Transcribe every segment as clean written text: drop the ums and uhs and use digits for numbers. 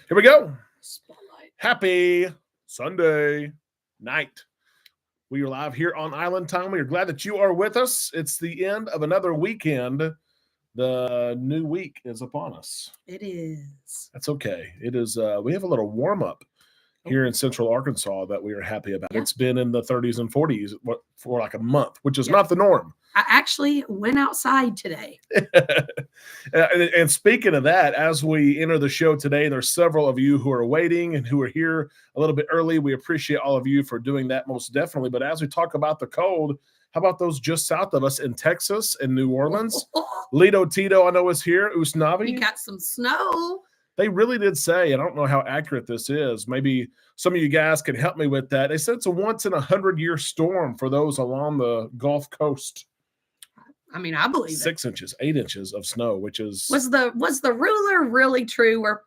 Here we go. Spotlight. Happy Sunday night. We are live here on Island Time. We are glad that you are with us. It's the end of another weekend. The new week is upon us. It is. That's okay. It is. We have a little warm up here in Central Arkansas that we are happy about. Yeah. It's been in the 30s and 40s for like a month, which is not the norm. I actually went outside today. And speaking of that, as we enter the show today, there's several of you who are waiting and who are here a little bit early. We appreciate all of you for doing that most definitely. But as we talk about the cold, how about those just south of us in Texas and New Orleans? Lido Tito, I know, is here. Usnavi. You got some snow. They really did say, I don't know how accurate this is. Maybe some of you guys can help me with that. They said it's a once in 100-year storm for those along the Gulf Coast. I mean, I believe 6 inches, 8 inches of snow, which is was the ruler really true where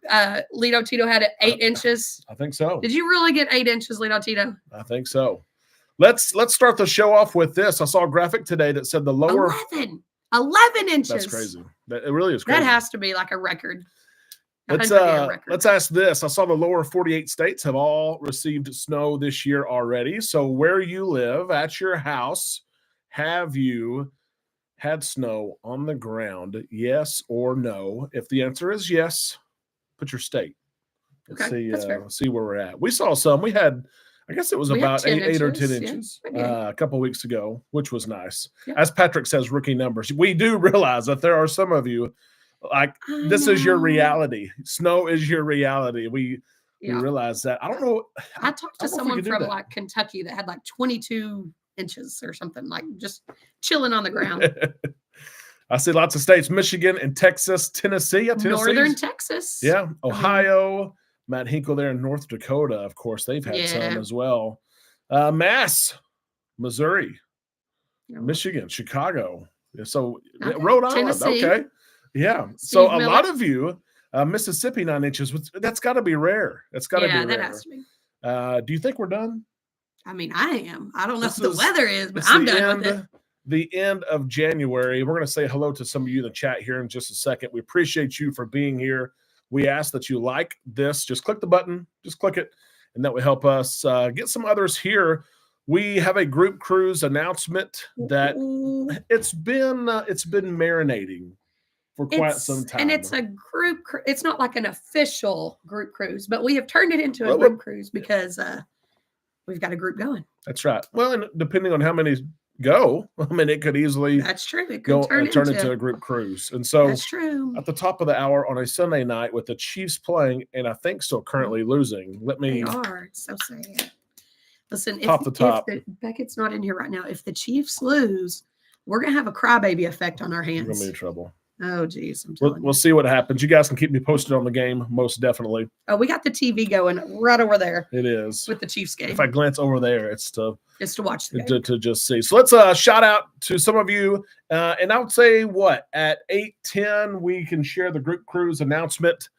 Lido Tito had 8 inches? I think so. Did you really get 8 inches, Lido Tito? I think so. Let's start the show off with this. I saw a graphic today that said the lower 11 inches. That's crazy. It really is crazy. That has to be like a record. Let's ask this. I saw the lower 48 states have all received snow this year already. So where you live at your house, have you had snow on the ground? Yes or no? If the answer is yes, put your state. Let's see where we're at. We saw some. We had, I guess it was about 8 or 10 inches a couple of weeks ago, which was nice. Yeah. As Patrick says, rookie numbers. We do realize that there are some of you this is your reality. Snow is your reality. We realize that. I don't know. I talked to someone from like Kentucky that had like 22 inches or something, like just chilling on the ground. I see lots of states: Michigan and Texas, Tennessee, Northern Texas. Yeah, Ohio. Matt Hinkle there in North Dakota, of course, they've had some as well. Mass, Missouri, Michigan, Chicago. So Rhode Island, Tennessee. Okay. Yeah. So a lot of you, Mississippi, 9 inches. That's got to be rare. That's got to be rare. That has to be. Do you think we're done? I mean, I am. I don't know what the weather is, but I'm done with it. The end of January. We're going to say hello to some of you in the chat here in just a second. We appreciate you for being here. We ask that you like this. Just click the button. Just click it, and that will help us get some others here. We have a group cruise announcement that it's been marinating for quite some time. And it's a group it's not like an official group cruise, but we have turned it into a group cruise because we've got a group going. That's right. Well, and depending on how many go, I mean, it could easily That's true. It could turn into a group cruise. And so that's true. At the top of the hour on a Sunday night with the Chiefs playing and I think still currently losing. They are. It's so sad. Listen, if Beckett's not in here right now, if the Chiefs lose, we're gonna have a crybaby effect on our hands. We're gonna be in trouble. Oh, geez. We'll see what happens. You guys can keep me posted on the game, most definitely. Oh, we got the TV going right over there. It is. With the Chiefs game. If I glance over there, it's to watch the game. To just see. So let's shout out to some of you. And I would say, at 8:10, we can share the group cruise announcement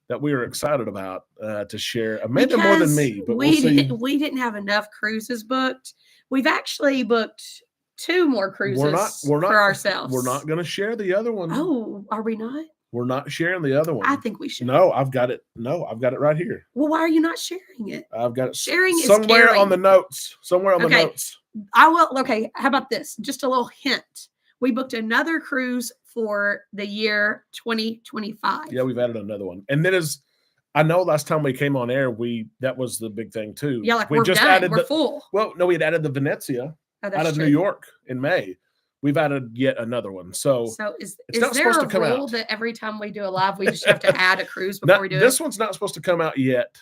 that we are excited about to share. Amanda more than me, but we'll see. We didn't have enough cruises booked. We've actually booked 2 more cruises for ourselves. We're not going to share the other one. Oh, are we not? We're not sharing the other one. I think we should. No, I've got it. I've got it right here. Well, why are you not sharing it? I've got it sharing somewhere is on the notes. Somewhere on the notes. I will. Okay, how about this? Just a little hint. We booked another cruise for the year 2025. Yeah, we've added another one. And then I know last time we came on air, that was the big thing too. Yeah, like we're just done. We're full. Well, no, we had added the Venezia out of New York in May. We've added yet another one. So is there a rule that every time we do a live, we just have to add a cruise before we do this one's not supposed to come out yet,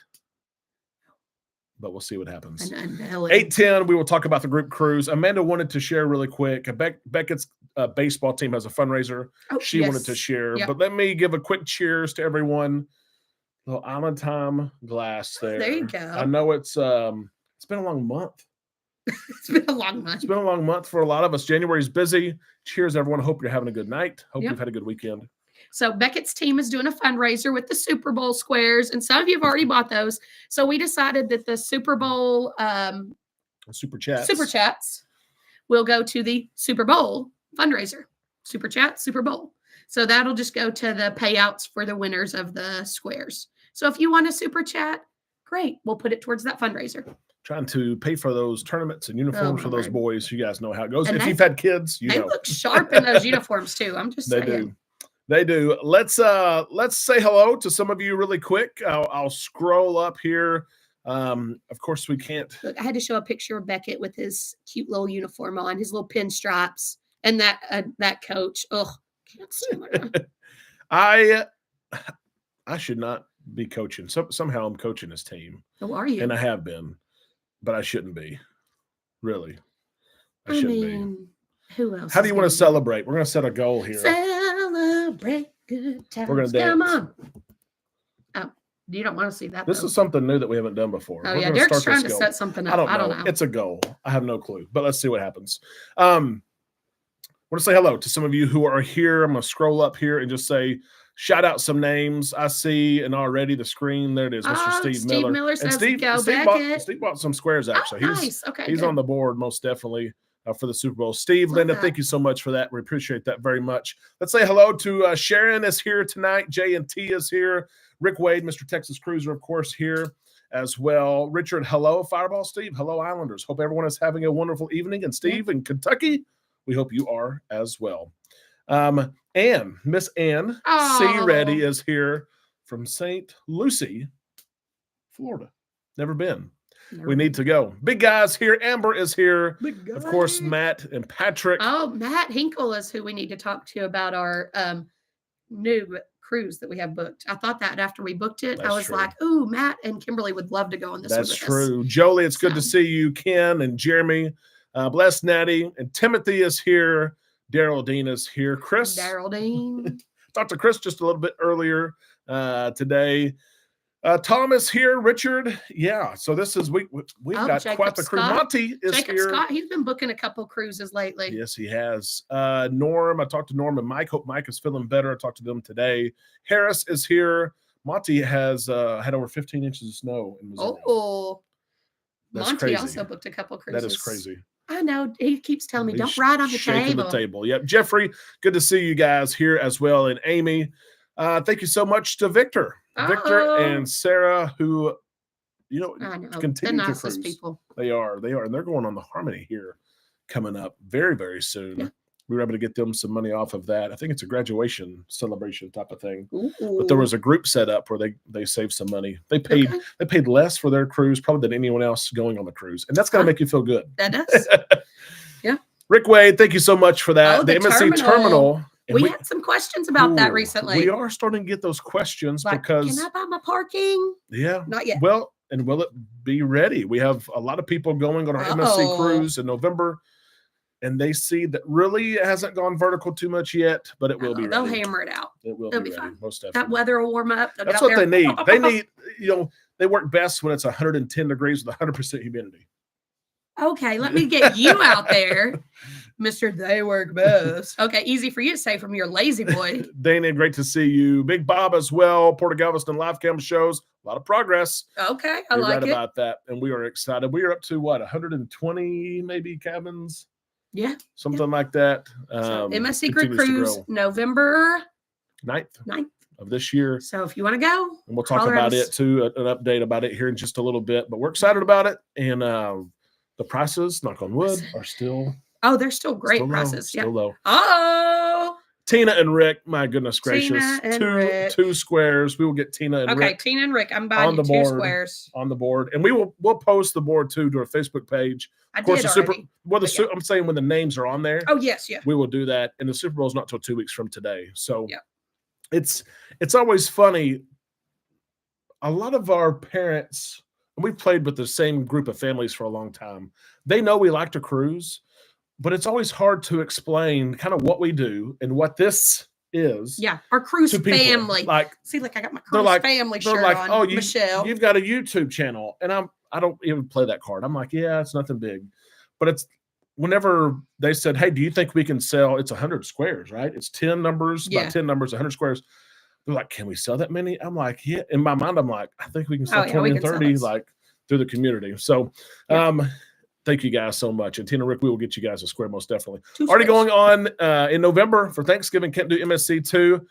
but we'll see what happens. 8:10, we will talk about the group cruise. Amanda wanted to share really quick. Beckett's baseball team has a fundraiser. She wanted to share, but let me give a quick cheers to everyone. Little Island Time glass there. There you go. I know it's been a long month. It's been a long month. It's been a long month for a lot of us. January's busy. Cheers, everyone. Hope you're having a good night. Hope you've had a good weekend. So Beckett's team is doing a fundraiser with the Super Bowl squares, and some of you have already bought those. So we decided that the Super Bowl Super Chats will go to the Super Bowl fundraiser. Super Chat, Super Bowl. So that'll just go to the payouts for the winners of the squares. So if you want a super chat, great. We'll put it towards that fundraiser. Trying to pay for those tournaments and uniforms for those boys. You guys know how it goes. And if you've had kids, they look sharp in those uniforms too. I'm just saying. They do. Let's say hello to some of you really quick. I'll scroll up here. Of course we can't. Look, I had to show a picture of Beckett with his cute little uniform on, his little pinstripes, and that coach. Oh, can't stand that. I should not be coaching. Somehow I'm coaching this team. Oh, are you? And I have been. But I shouldn't be. Really. I shouldn't be. Who else? How do you want to celebrate? We're going to set a goal here. Celebrate good times. We're going to dance. Come on. Oh, you don't want to see that. This is something new that we haven't done before. Oh, yeah. Derek's trying to set something up. I don't know. It's a goal. I have no clue. But let's see what happens. I want to say hello to some of you who are here. I'm going to scroll up here and just say, shout out some names. I see, and already the screen. There it is, Mr. Steve Miller. Steve Miller says, Steve bought some squares, actually. Nice. Okay, he's on the board, most definitely, for the Super Bowl. Steve, Linda, thank you so much for that. We appreciate that very much. Let's say hello to Sharon is here tonight. J and T is here. Rick Wade, Mr. Texas Cruiser, of course, here as well. Richard, hello. Fireball Steve, hello, Islanders. Hope everyone is having a wonderful evening. And Steve in Kentucky, we hope you are as well. Miss Ann C. Reddy is here from St. Lucie, Florida. Never been. We need to go. Big guys here. Amber is here. Of course, Matt and Patrick. Oh, Matt Hinkle is who we need to talk to about our new cruise that we have booked. I thought that after we booked it, I was like, ooh, Matt and Kimberly would love to go on this. That's true. Jolie, it's good to see you. Ken and Jeremy. Bless Natty. And Timothy is here. Daryl Dean is here. Chris. Daryl Dean. Talked to Chris just a little bit earlier today. Tom is here. Richard. Yeah. So this is, we've got Jacob quite the crew. Scott. Monty is Jacob here. Scott, he's been booking a couple cruises lately. Yes, he has. Norm, I talked to Norm and Mike. Hope Mike is feeling better. I talked to them today. Harris is here. Monty has had over 15 inches of snow in Missouri. Oh, that's Monty crazy. Also booked a couple cruises. That is crazy. I know. He keeps telling me, don't ride on the table. The table. Yep. Jeffrey, good to see you guys here as well. And Amy, thank you so much to Victor. Victor and Sarah, who, continue to cruise. People. They are. And they're going on the Harmony here coming up very, very soon. Yeah. We were able to get them some money off of that. I think it's a graduation celebration type of thing. Ooh. But there was a group set up where they saved some money. They paid less for their cruise probably than anyone else going on the cruise. And that's going to make you feel good. That does. Yeah. Rick Wade, thank you so much for that. The MSC terminal. We had some questions about that recently. We are starting to get those questions because. Can I buy my parking? Yeah. Not yet. Well, and will it be ready? We have a lot of people going on our MSC cruise in November. And they see that really it hasn't gone vertical too much yet, but it will be ready. They'll hammer it out. It will be fine. Most definitely. That weather will warm up. That's what they need. They need, they work best when it's 110 degrees with 100% humidity. Okay, let me get you out there, Mr. They work best. Okay, easy for you to say from your lazy boy. Dana, great to see you. Big Bob as well. Porter Galveston live cam shows. A lot of progress. Okay, You're right about that. And we are excited. We are up to 120 maybe cabins? Yeah. Something like that. MSC Group Cruise, November 9th of this year. So if you want to go. And we'll talk about it too, an update about it here in just a little bit. But we're excited about it. And the prices, knock on wood, are still. Oh, they're still great prices. Still low. Oh. Tina and Rick, my goodness gracious. Two squares. We will get Tina and Rick. Okay, Tina and Rick. I'm buying you 2 squares. On the board. And we'll post the board too to our Facebook page. Of course, I'm saying when the names are on there. Oh, yes, yeah. We will do that. And the Super Bowl is not till 2 weeks from today. So it's always funny. A lot of our parents, and we've played with the same group of families for a long time. They know we like to cruise. But it's always hard to explain kind of what we do and what this is. Yeah, our cruise family. I got my cruise family shirt on. Oh, Michelle, you've got a YouTube channel, and I don't even play that card. I'm like, yeah, it's nothing big, but it's whenever they said, hey, do you think we can sell? It's 100 squares, right? It's 10 numbers, about 10 numbers, 100 squares. They're like, can we sell that many? I'm like, yeah. In my mind, I'm like, I think we can sell 20 and 30, through the community. So, thank you guys so much. And Tina, Rick, we will get you guys a square most definitely. Already going on in November for Thanksgiving. Can't do MSC 2.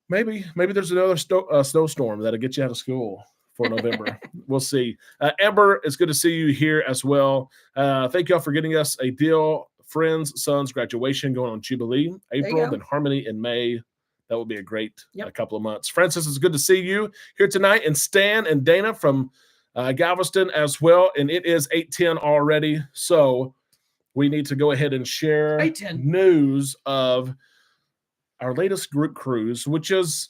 Maybe there's another snowstorm that'll get you out of school for November. We'll see. Amber, it's good to see you here as well. Thank y'all for getting us a deal. Friends, Sons graduation going on Jubilee, April, then Harmony in May. That will be a great couple of months. Francis, it's good to see you here tonight. And Stan and Dana from Galveston as well. And it is 8:10 already. So we need to go ahead and share news of our latest group cruise, which is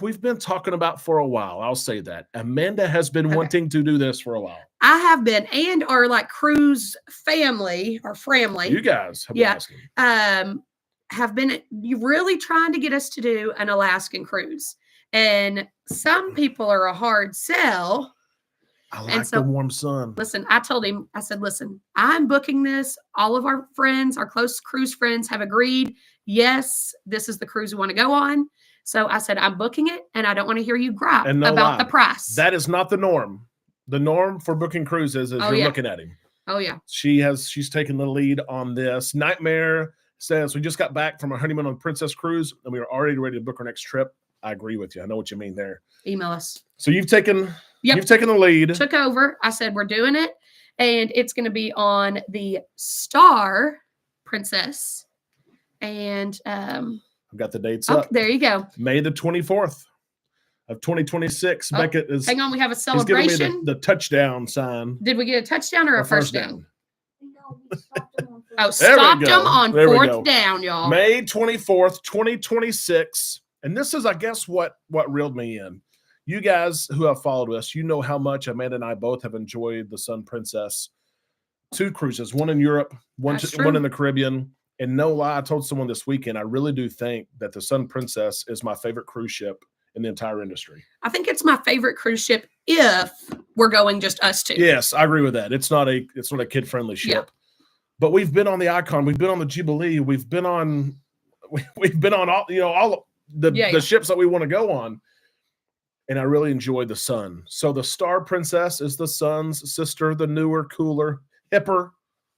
we've been talking about for a while. I'll say that. Amanda has been wanting to do this for a while. I have been, and our cruise family or family. You guys have been asking. Have been really trying to get us to do an Alaskan cruise. And some people are a hard sell. I like the warm sun. Listen, I told him, I said, listen, I'm booking this. All of our friends, our close cruise friends have agreed. Yes, this is the cruise we want to go on. So I said, I'm booking it, and I don't want to hear you gripe about the price. That is not the norm. The norm for booking cruises is you're looking at him. Oh, yeah. She's taken the lead on this. Nightmare says, we just got back from our honeymoon on Princess Cruise, and we were already ready to book our next trip. I agree with you. I know what you mean there. Email us. So you've taken the lead. Took over. I said, we're doing it, and it's going to be on the Star Princess. And I've got the dates up. There you go. May the 24th of 2026. Beckett is. Hang on, we have a celebration. He's giving me the touchdown sign. Did we get a touchdown or a first down? No, we stopped them on stopped them on fourth down, y'all. May 24th, 2026. And this is, I guess, what reeled me in. You guys who have followed us, you know how much Amanda and I both have enjoyed the Sun Princess. 2 cruises, one in Europe, one in the Caribbean. And no lie, I told someone this weekend, I really do think that the Sun Princess is my favorite cruise ship in the entire industry. I think it's my favorite cruise ship if we're going just us two. Yes, I agree with that. It's not a kid-friendly ship. Yeah. But we've been on the Icon, we've been on the Jubilee, we've been on all the ships that we want to go on. And I really enjoyed the Sun. So the Star Princess is the Sun's sister, the newer, cooler, hipper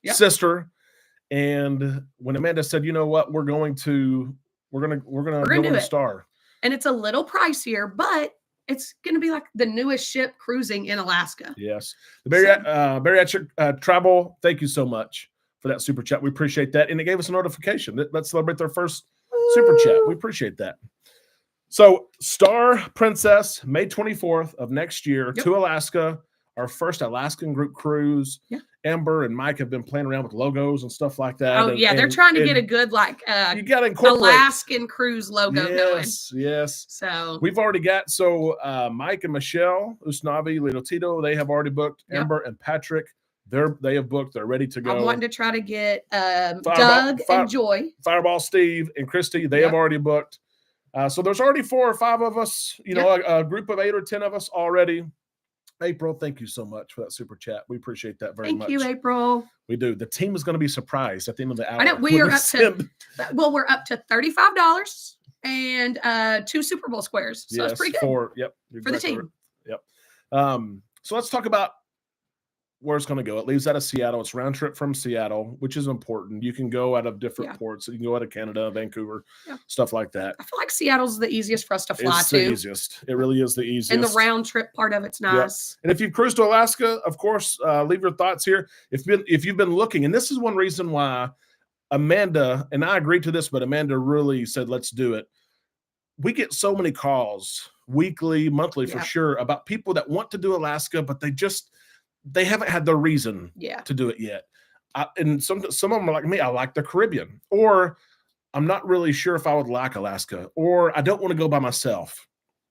sister. And when Amanda said, you know what, we're gonna go on the Star. And it's a little pricier, but it's gonna be like the newest ship cruising in Alaska. Yes. The Bariatric Travel, thank you so much for that super chat. We appreciate that. And it gave us a notification. Let's celebrate their first super chat. We appreciate that. So Star Princess, May 24th of next year to Alaska, our first Alaskan group cruise. Yeah. Amber and Mike have been playing around with logos and stuff like that. Oh, they're trying to get a good you got to incorporate Alaskan cruise logo going. Yes. So we've already got Mike and Michelle Usnavi, Little Tito, they have already booked. Amber and Patrick, they have booked. They're ready to go. I'm wanting to try to get Doug and Joy. Fireball Steve and Christy, they have already booked. So there's already 4 or 5 of us, a group of 8 or 10 of us already. April, thank you so much for that super chat. We appreciate that very much. Thank you, April. We do. The team is going to be surprised at the end of the hour. I know we're up to $35 and 2 Super Bowl squares. So that's pretty good. For the team. Yep. So let's talk about where it's going to go. It leaves out of Seattle. It's round trip from Seattle, which is important. You can go out of different ports. You can go out of Canada, Vancouver, stuff like that. I feel like Seattle's the easiest for us to fly to. The easiest. It really is the easiest. And the round trip part of it's nice. And if you've cruised to Alaska, of course, leave your thoughts here. If you've been looking, and this is one reason why Amanda, and I agreed to this, but Amanda really said, let's do it. We get so many calls weekly, monthly for sure, about people that want to do Alaska, but they haven't had the reason to do it yet. And some of them are like me. I like the Caribbean, or I'm not really sure if I would like Alaska, or I don't want to go by myself.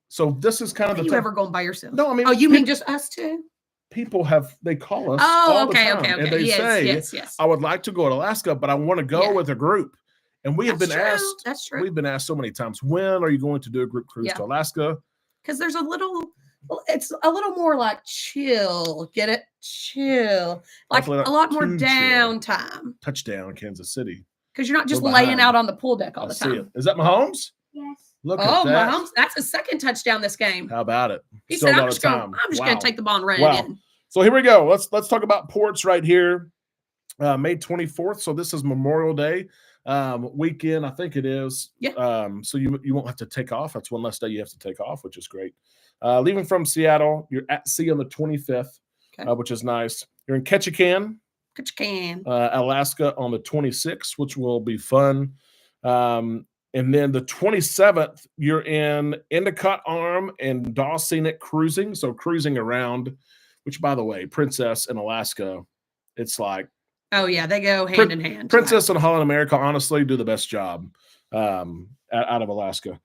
So this is kind of you ever going by yourself? No, I mean, you mean just us two? People they call us all the time, and they say, yes. I would like to go to Alaska, but I want to go with a group. And we have been asked. That's true. We've been asked so many times, when are you going to do a group cruise to Alaska? Because there's it's a little more like chill. Get it? Chill. Like a lot more downtime. Touchdown, Kansas City. Because you're not just laying out on the pool deck all the time. See it. Is that Mahomes? Yes. Look at that. Mahomes. That's his second touchdown this game. How about it? He said, I'm just going to take the ball and run it in. So here we go. Let's talk about ports right here. May 24th. So this is Memorial Day. weekend, I think it is. Yeah. So you won't have to take off. That's one less day you have to take off, which is great. Leaving from Seattle, you're at sea on the 25th, which is nice. You're in Ketchikan, Alaska on the 26th, which will be fun. And then the 27th, you're in Endicott Arm and Daw Scenic Cruising. So cruising around, which, by the way, Princess in Alaska, it's like, oh, yeah, they go hand in hand. Princess and Holland America, honestly, do the best job out of Alaska.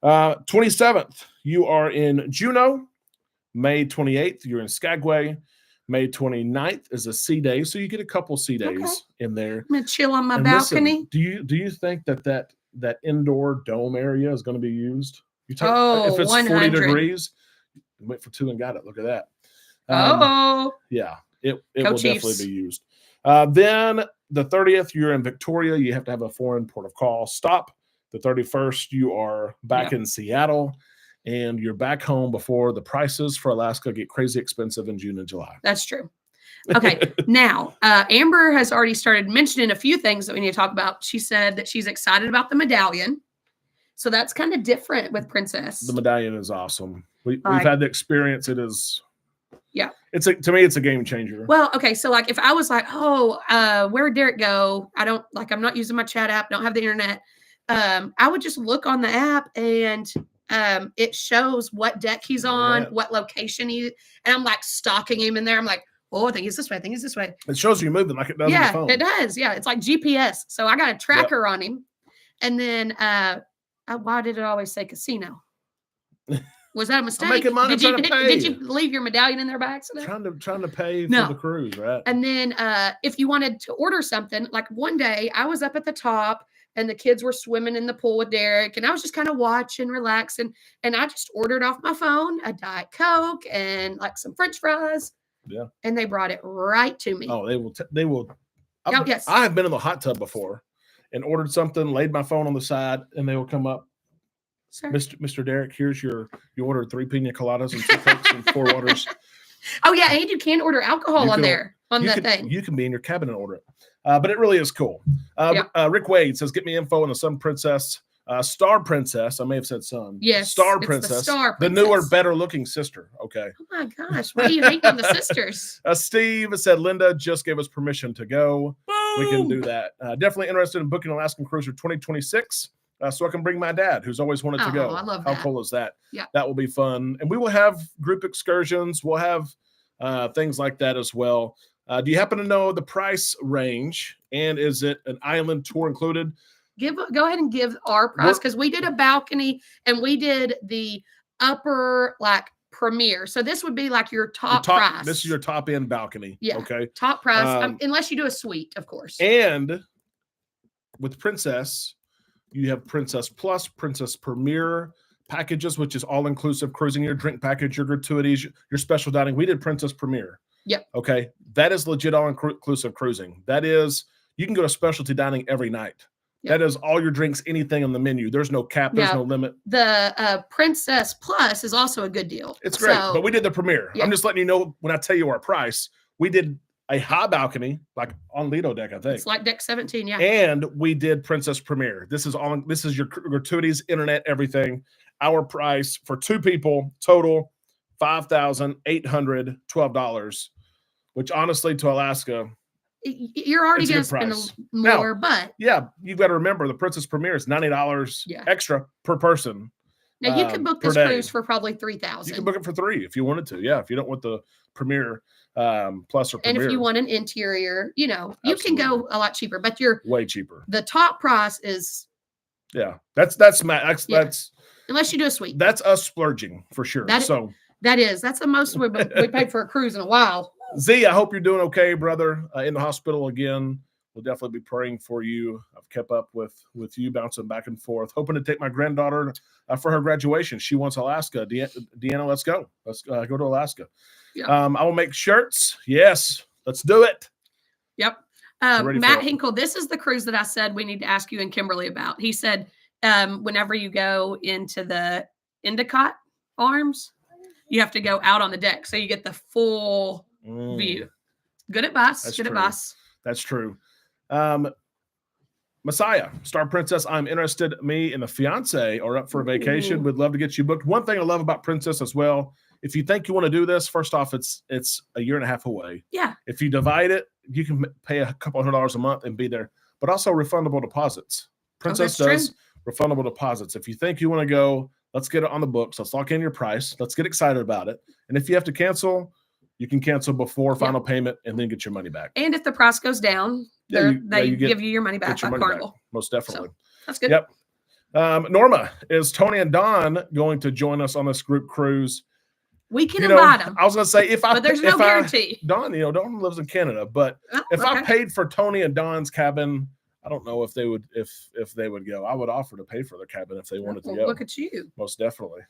27th, you are in Juneau. May 28th, you're in Skagway. May 29th is a sea day, so you get a couple sea days in there. I'm going to chill on my balcony. Listen, do you think that indoor dome area is going to be used? If it's 40 degrees, you went for 2 and got it. Look at that. Yeah, it will definitely be used. Then the 30th, you're in Victoria. You have to have a foreign port of call stop. The 31st, you are back in Seattle, and you're back home before the prices for Alaska get crazy expensive in June and July. That's true. Okay, now Amber has already started mentioning a few things that we need to talk about. She said that she's excited about the medallion. So that's kind of different with Princess. The medallion is awesome. We've had the experience. It is. Yeah. To me, it's a game changer. Well, okay. So like if I was like, where'd Derek go? I'm not using my chat app, don't have the internet. I would just look on the app and it shows what deck he's on, what location and I'm like stalking him in there. I'm like, oh, I think it's this way. I think it's this way. It shows you moving like it does on the phone. Yeah, it does. Yeah. It's like GPS. So I got a tracker on him. And then why did it always say casino? Was that a mistake? I'm making money trying to pay. Did you leave your medallion in there by accident? Trying to pay for the cruise, right? And then if you wanted to order something, like one day I was up at the top and the kids were swimming in the pool with Derek, and I was just kind of watching, relaxing, and I just ordered off my phone a Diet Coke and like some French fries. Yeah. And they brought it right to me. Oh, they will. Yes. I have been in the hot tub before and ordered something, laid my phone on the side, and they will come up. Sir. Mr. Derek, here's you ordered 3 pina coladas and 2 Cokes and 4 waters. Oh yeah, and you can order alcohol on that thing. You can be in your cabin and order it. But it really is cool. Rick Wade says, get me info on the Sun Princess, Star Princess. I may have said Sun. Yes, Star Princess. The newer, better looking sister. Okay. Oh my gosh, why are you hating on the sisters? Steve said, Linda just gave us permission to go. Boom! We can do that. Definitely interested in booking Alaskan Cruise for 2026. So I can bring my dad, who's always wanted to go. I love that. How cool is that? Yeah. That will be fun. And we will have group excursions. We'll have things like that as well. Do you happen to know the price range? And is it an island tour included? Go ahead and give our price, because we did a balcony and we did the upper premier. So this would be like your top price. This is your top end balcony. Yeah. Okay. Top price, unless you do a suite, of course. And with Princess, you have Princess Plus, Princess Premier packages, which is all-inclusive cruising, your drink package, your gratuities, your special dining. We did Princess Premier. Yep. Okay. That is legit all-inclusive cruising. That is, you can go to specialty dining every night. Yep. That is all your drinks, anything on the menu. There's no cap. There's no limit. The Princess Plus is also a good deal. It's great. But we did the Premier. Yep. I'm just letting you know when I tell you our price, we did a high balcony, like on Lido deck, I think. It's like deck 17, yeah. And we did Princess Premier. This is your gratuities, internet, everything. Our price for 2 people total $5,812, which honestly to Alaska, you're already going to spend more. But yeah, you've got to remember the Princess Premier is $90 extra per person. Now you can book this cruise for probably $3,000. You can book it for $3,000 if you wanted to. Yeah, if you don't want the Premier Plus or Premier. And if you want an interior, you can go a lot cheaper. But you're way cheaper. The top price is that's unless you do a suite. That's us splurging for sure. That's the most we paid for a cruise in a while. Z, I hope you're doing okay, brother. In the hospital again. We'll definitely be praying for you. I've kept up with you, bouncing back and forth, hoping to take my granddaughter for her graduation. She wants Alaska. Deanna, let's go. Let's go to Alaska. Yeah. I will make shirts. Yes, let's do it. Yep. Matt Hinkle, this is the cruise that I said we need to ask you and Kimberly about. He said, whenever you go into the Endicott Arms, you have to go out on the deck so you get the full view. Good advice. Good advice. That's true. Messiah, Star Princess, I'm interested. Me and the fiance are up for a vacation. We'd love to get you booked. One thing I love about Princess as well, if you think you want to do this, first off, it's a year and a half away. Yeah. If you divide it, you can pay a couple $100 a month and be there, but also refundable deposits. Princess does refundable deposits. If you think you want to go, let's get it on the books. Let's lock in your price. Let's get excited about it. And if you have to cancel, you can cancel before final payment and then get your money back. And if the price goes down, they give you your money back on Carnival. Most definitely. So, that's good. Yep. Norma, is Tony and Don going to join us on this group cruise? We can invite them. I was going to say, but there's no guarantee. Don lives in Canada, but if I paid for Tony and Don's cabin, I don't know if they would if they would go. I would offer to pay for their cabin if they wanted to go. Look at you. Most definitely.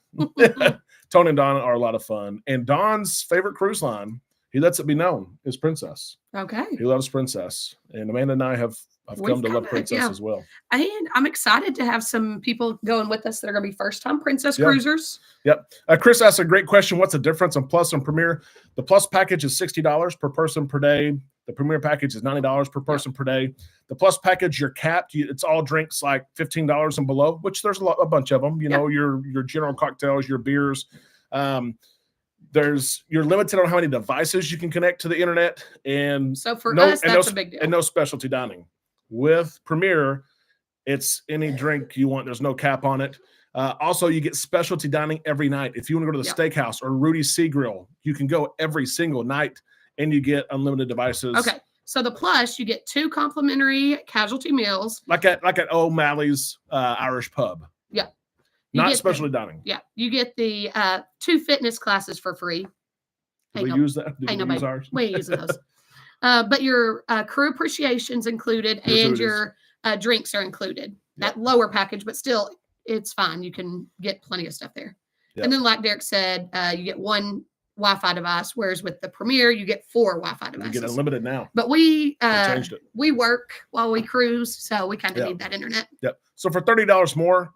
Tony and Don are a lot of fun. And Don's favorite cruise line, he lets it be known, is Princess. Okay. He loves Princess. And Amanda and I have come to love Princess as well. And I'm excited to have some people going with us that are going to be first-time Princess cruisers. Yep. Chris asked a great question. What's the difference in Plus and Premier? The Plus package is $60 per person per day. The Premier package is $90 per person per day. The Plus package, you're capped. It's all drinks like $15 and below, which there's a bunch of them. You know, your general cocktails, your beers. You're limited on how many devices you can connect to the internet. And so for us, that's a big deal. And no specialty dining. With Premier, it's any drink you want. There's no cap on it. Also, you get specialty dining every night. If you want to go to the steakhouse or Rudy's Sea Grill, you can go every single night, and you get unlimited devices. Okay, so the Plus, you get 2 complimentary casualty meals, like at O'Malley's Irish Pub. Yeah, not specialty dining. Yeah, you get the 2 fitness classes for free. Did we use that? Ain't nobody. We ain't using those. But your crew appreciation's included, and your drinks are included. That lower package, but still, it's fine. You can get plenty of stuff there. Yep. And then, like Derek said, you get 1 Wi-Fi device, whereas with the Premier, you get 4 Wi-Fi devices. You get unlimited now. But we changed it. We work while we cruise, so we kind of need that internet. Yep. So for $30 more,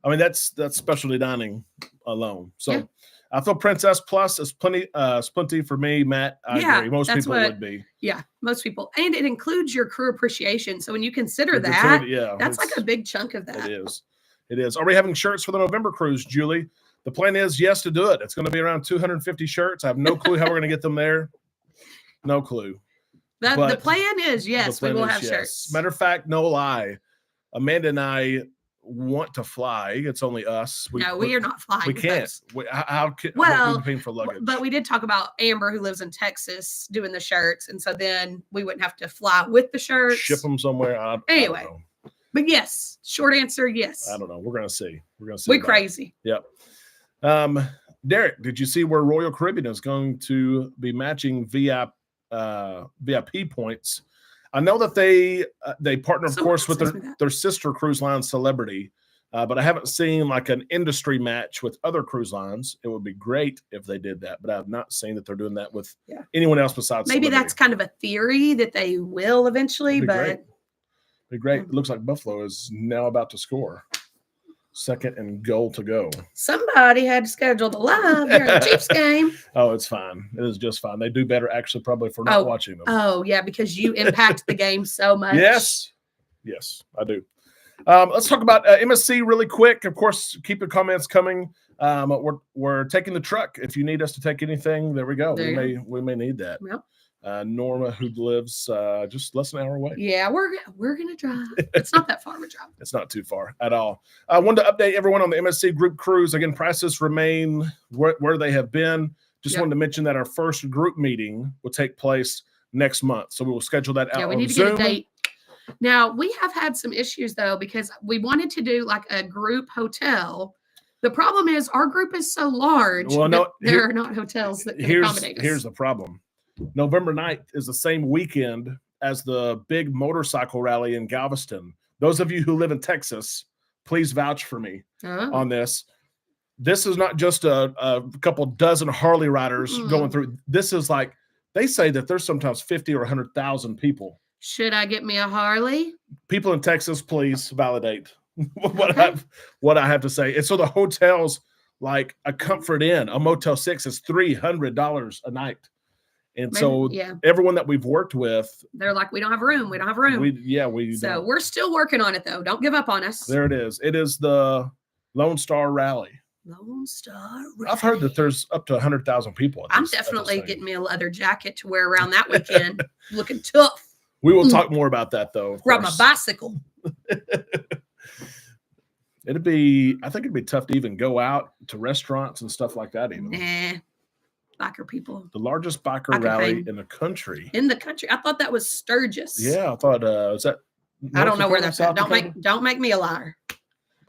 I mean that's specialty dining alone. So I feel Princess Plus is plenty for me, Matt. I agree. Most people would be. Yeah, most people. And it includes your crew appreciation. So when you consider that, that's like a big chunk of that. It is. Are we having shirts for the November cruise, Julie? The plan is yes to do it. It's going to be around 250 shirts. I have no clue how we're going to get them there. No clue. The plan is yes, we will have shirts. Matter of fact, no lie. Amanda and I want to fly. It's only us. We are not flying. We can't. How can we pay for luggage? But we did talk about Amber, who lives in Texas, doing the shirts, and so then we wouldn't have to fly with the shirts. Ship them somewhere. Anyway, but yes, short answer, yes. I don't know. We're gonna see. We're crazy. Yep. Derek, did you see where Royal Caribbean is going to be matching VIP points? I know that they partner, of course, with their sister cruise line, Celebrity, but I haven't seen like an industry match with other cruise lines. It would be great if they did that, but I've not seen that they're doing that with anyone else besides Maybe Celebrity. That's kind of a theory that they will eventually, but it'd be great. It looks like Buffalo is now about to score. 2nd and goal to go. Somebody had to schedule the live during the Chiefs game. Oh, it's fine. It is just fine. They do better, actually, probably for not watching them. Oh, yeah, because you impact the game so much. Yes, I do. Let's talk about MSC really quick. Of course, keep your comments coming. We're taking the truck. If you need us to take anything, there we go. We may need that. Yep. Norma, who lives just less than an hour away. Yeah, we're gonna drive. It's not that far of a drive. It's not too far at all. I wanted to update everyone on the MSC group cruise. Again, prices remain where they have been. Just wanted to mention that our first group meeting will take place next month, so we will schedule that out. Yeah, we need to get a date. Now we have had some issues though because we wanted to do like a group hotel. The problem is our group is so large. Well, no, there are not hotels that can accommodate us. Here's the problem. November 9th is the same weekend as the big motorcycle rally in Galveston. Those of you who live in Texas, please vouch for me on this. This is not just a couple dozen Harley riders going through. This is like, they say that there's sometimes 50 or 100,000 people. Should I get me a Harley? People in Texas, please validate what I have to say. And so the hotels, like a Comfort Inn, a Motel 6 is $300 a night. And so everyone that we've worked with, they're like, we don't have room. We don't have room. So we're still working on it though. Don't give up on us. There it is. It is the Lone Star Rally. Lone Star Rally. I've heard that there's up to 100,000 people. I'm definitely getting me a leather jacket to wear around that weekend. Looking tough. We will talk more about that though. Ride my bicycle. I think it'd be tough to even go out to restaurants and stuff like that even. Nah. Biker people. The largest biker rally in the country. I thought that was Sturgis. Yeah, I thought was that I don't know where that's at. Don't make me a liar.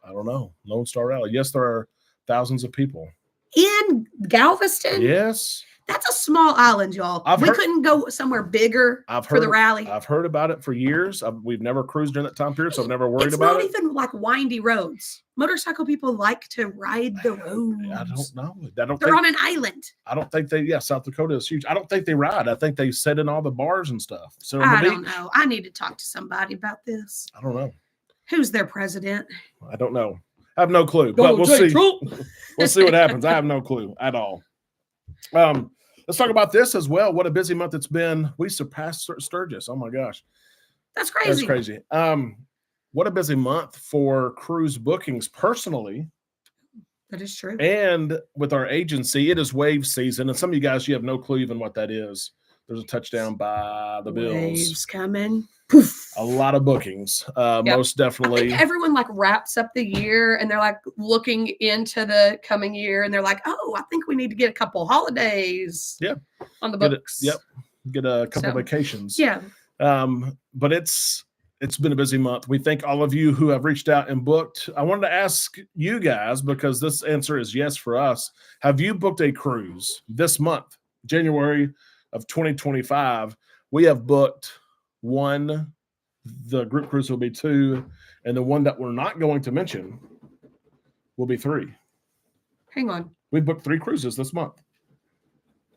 I don't know. Lone Star Rally. Yes, there are thousands of people. In Galveston? Yes. That's a small island, y'all. We couldn't go somewhere bigger for the rally. I've heard about it for years. We've never cruised during that time period, so I've never worried about it. It's not even like windy roads. Motorcycle people like to ride the roads. I don't know. They're on an island. I don't think South Dakota is huge. I don't think they ride. I think they sit in all the bars and stuff. So I don't know. I need to talk to somebody about this. I don't know. Who's their president? I don't know. I have no clue. But we'll see. We'll see what happens. I have no clue at all. Let's talk about this as well. What a busy month it's been. We surpassed Sturgis. Oh my gosh. That's crazy. That's crazy. What a busy month for cruise bookings personally. That is true. And with our agency, it is wave season. And some of you guys, you have no clue even what that is. There's a touchdown by the Bills. Waves coming. Poof. A lot of bookings. Most definitely. I think everyone like wraps up the year and they're like looking into the coming year and they're like, oh, I think we need to get a couple holidays on the books. Get a couple vacations. Yeah. But it's been a busy month. We thank all of you who have reached out and booked. I wanted to ask you guys, because this answer is yes for us. Have you booked a cruise this month, January of 2025? We have booked one. The group cruise will be 2, and the one that we're not going to mention will be 3. Hang on. We booked 3 cruises this month.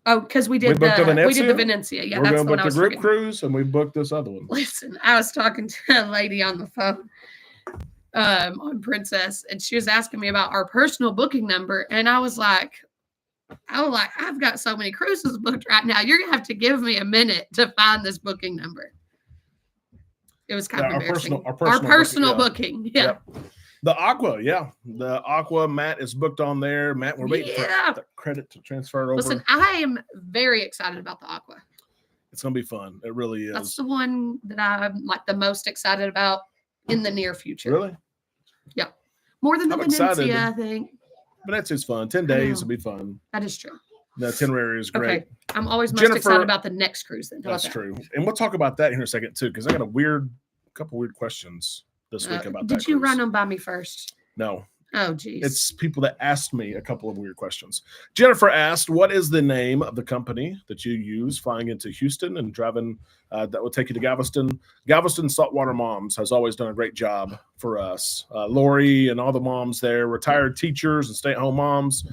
Oh, because we did the Venezia. Yeah, that's the one I was booked the group cruise, and we booked this other one. Listen, I was talking to a lady on the phone on Princess, and she was asking me about our personal booking number, and I was like, I've got so many cruises booked right now. You're gonna have to give me a minute to find this booking number. It was kind of embarrassing. Our personal booking. Yeah. The Aqua, the Aqua. Matt is booked on there. Matt, we're waiting for the credit to transfer over. Listen, I am very excited about the Aqua. It's gonna be fun. It really is. That's the one that I'm like the most excited about in the near future. Really? Yeah. More than the Venezia, I think. Venezia's fun. 10 days will be fun. That is true. The itinerary is great. Okay. I'm always most excited about the next cruise then. That's true. And we'll talk about that here in a second too, because I got a couple weird questions this week about that. Did you run them by me first? No. Oh, geez. It's people that asked me a couple of weird questions. Jennifer asked, what is the name of the company that you use flying into Houston and driving that will take you to Galveston? Galveston Saltwater Moms has always done a great job for us. Lori and all the moms there, retired teachers and stay-at-home moms.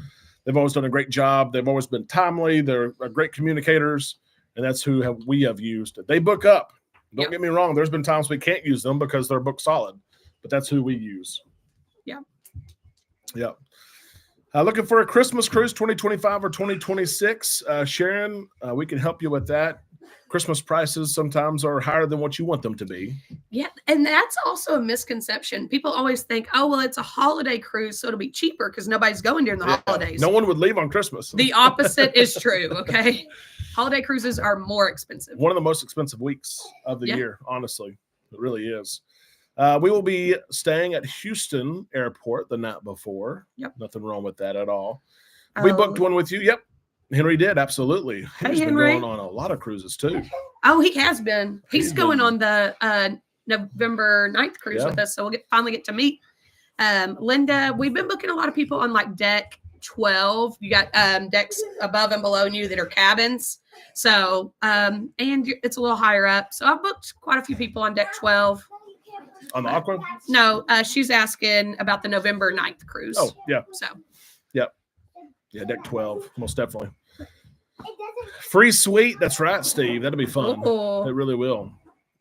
They've always done a great job. They've always been timely. They're great communicators, and that's who we have used. They book up. Don't get me wrong. There's been times we can't use them because they're booked solid, but that's who we use. Yeah. Looking for a Christmas cruise 2025 or 2026. Sharon, we can help you with that. Christmas prices sometimes are higher than what you want them to be. Yeah, and that's also a misconception. People always think, oh, well, it's a holiday cruise, so it'll be cheaper because nobody's going during the holidays. No one would leave on Christmas. The opposite is true, okay? Holiday cruises are more expensive. One of the most expensive weeks of the year, honestly. It really is. We will be staying at Houston Airport the night before. Yep. Nothing wrong with that at all. We booked one with you. Yep. Henry did. Absolutely. He's been going on a lot of cruises too. Oh, he has been. He's going on the November 9th cruise with us. So we'll finally get to meet Linda. We've been booking a lot of people on like deck 12. You got decks above and below you that are cabins. So, and it's a little higher up. So I've booked quite a few people on deck 12. On the Aqua? No, she's asking about the November 9th cruise. Oh, yeah. So. Yep. Yeah, deck 12, most definitely. Free suite. That's right, Steve. That'll be fun. Ooh. It really will.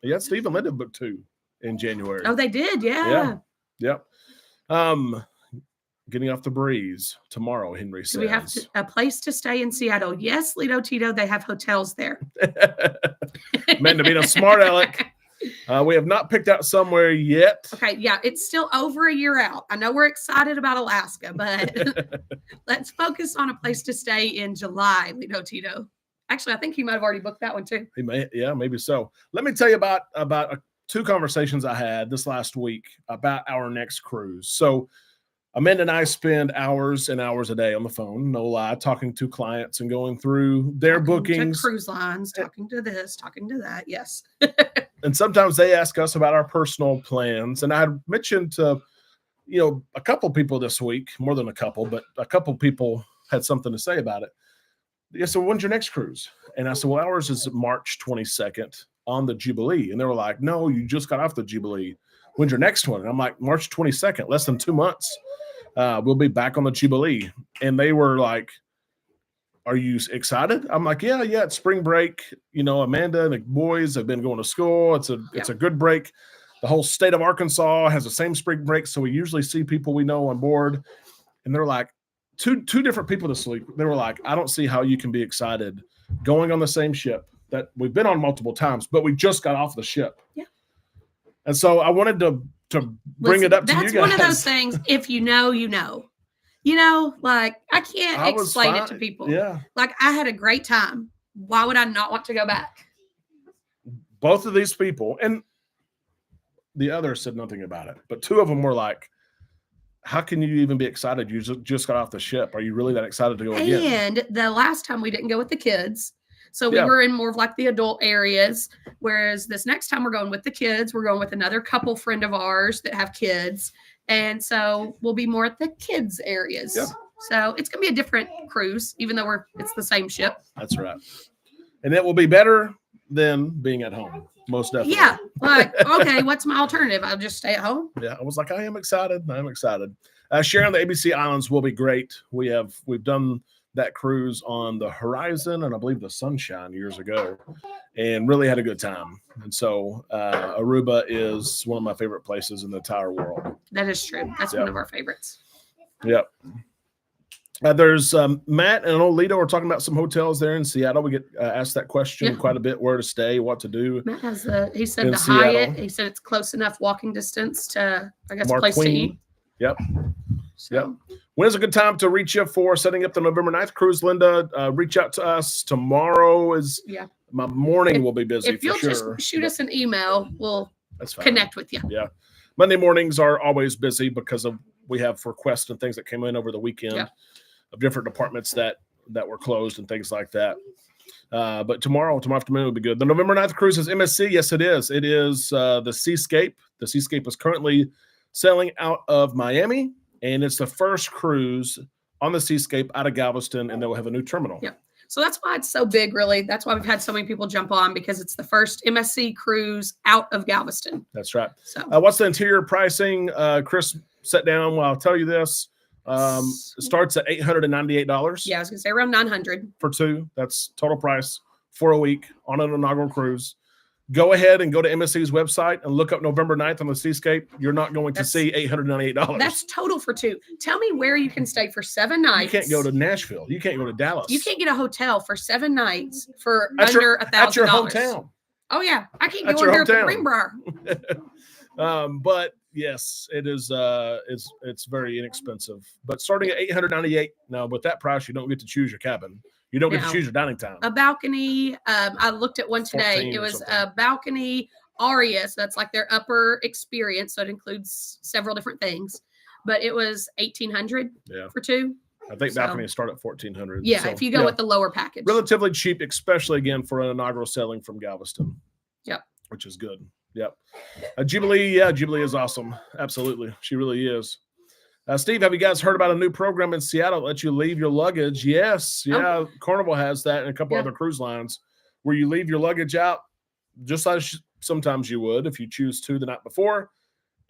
Yeah, Steve and Linda booked 2 in January. Oh, they did? Yeah. Yep. getting off the breeze tomorrow, Henry says. Do we have a place to stay in Seattle? Yes, Lido Tito, they have hotels there. Man, to be a smart aleck. We have not picked out somewhere yet. Okay, yeah, it's still over a year out. I know we're excited about Alaska, but let's focus on a place to stay in July, Lido Tito. Actually, I think he might have already booked that one too. He may, yeah, maybe so. Let me tell you about two conversations I had this last week about our next cruise. So Amanda and I spend hours and hours a day on the phone, no lie, talking to clients and going through their bookings. To cruise lines, talking to this, talking to that, yes. And sometimes they ask us about our personal plans. And I had mentioned to, a couple people this week, more than a couple, but a couple people had something to say about it. Yeah, so when's your next cruise? And I said, well, ours is March 22nd on the Jubilee. And they were like, no, you just got off the Jubilee. When's your next one? And I'm like, March 22nd, less than 2 months. We'll be back on the Jubilee. And they were like, are you excited? I'm like, yeah, it's spring break. Amanda and the boys have been going to school. It's a good break. The whole state of Arkansas has the same spring break. So we usually see people we know on board. And they're like, two different people this week. They were like, I don't see how you can be excited going on the same ship that we've been on multiple times, but we just got off the ship. Yeah. And so I wanted to bring it up to you guys. That's one of those things. If you know, you know. Like I can't explain it to people. Yeah. Like I had a great time. Why would I not want to go back? Both of these people, and the other said nothing about it, but two of them were like, how can you even be excited? You just got off the ship. Are you really that excited to go again? And the last time we didn't go with the kids. So we were in more of like the adult areas. Whereas this next time we're going with the kids. We're going with another couple friend of ours that have kids. And so we'll be more at the kids areas. Yeah. So it's going to be a different cruise, even though it's the same ship. That's right. And it will be better than being at home. Most definitely. Yeah. Like, okay, what's my alternative? I'll just stay at home. Yeah. I was like, I am excited. Sharing the ABC Islands will be great. We've done that cruise on the Horizon and I believe the Sunshine years ago and really had a good time. And so Aruba is one of my favorite places in the entire world. That is true. That's one of our favorites. Yep. There's Matt and old Lido are talking about some hotels there in Seattle. We get asked that question quite a bit, where to stay, what to do. Matt has he said the Hyatt. He said it's close enough walking distance to, I guess, a place to eat. Yep. So. Yep. When is a good time to reach you for setting up the November 9th cruise, Linda? Reach out to us. Tomorrow is my morning will be busy. If you'll just shoot us an email, we'll connect with you. Yeah. Monday mornings are always busy because we have requests and things that came in over the weekend of different departments that were closed and things like that. But tomorrow afternoon will be good. The November 9th cruise is MSC. Yes, it is. It is the Seascape. The Seascape is currently sailing out of Miami. And it's the first cruise on the Seascape out of Galveston, and they will have a new terminal. Yeah. So that's why it's so big, really. That's why we've had so many people jump on, because it's the first MSC cruise out of Galveston. That's right. So what's the interior pricing? Chris, sit down while I'll tell you this. It starts at $898. Yeah, I was going to say around $900. For two. That's total price for a week on an inaugural cruise. Go ahead and go to MSC's website and look up November 9th on the Seascape. You're not going to see $898. That's total for two. Tell me where you can stay for 7 nights. You can't go to Nashville. You can't go to Dallas. You can't get a hotel for 7 nights for under $1,000. At your hometown. Oh, yeah. I can't go in here for Greenbrier. But yes, it is. It's very inexpensive. But starting at $898 now, with that price, you don't get to choose your cabin. You don't get to choose your dining time. A balcony. I looked at one today. It was a balcony aria. So that's like their upper experience. So it includes several different things. But it was $1,800 for two. I think balconies start at $1,400. Yeah, if you go with the lower package. Relatively cheap, especially again for an inaugural sailing from Galveston. Yep. Which is good. Yep. Jubilee. Jubilee is awesome. Absolutely. She really is. Steve, have you guys heard about a new program in Seattle that lets you leave your luggage? Yes. Yeah. Oh. Carnival has that and a couple other cruise lines where you leave your luggage out just as sometimes you would if you choose to the night before,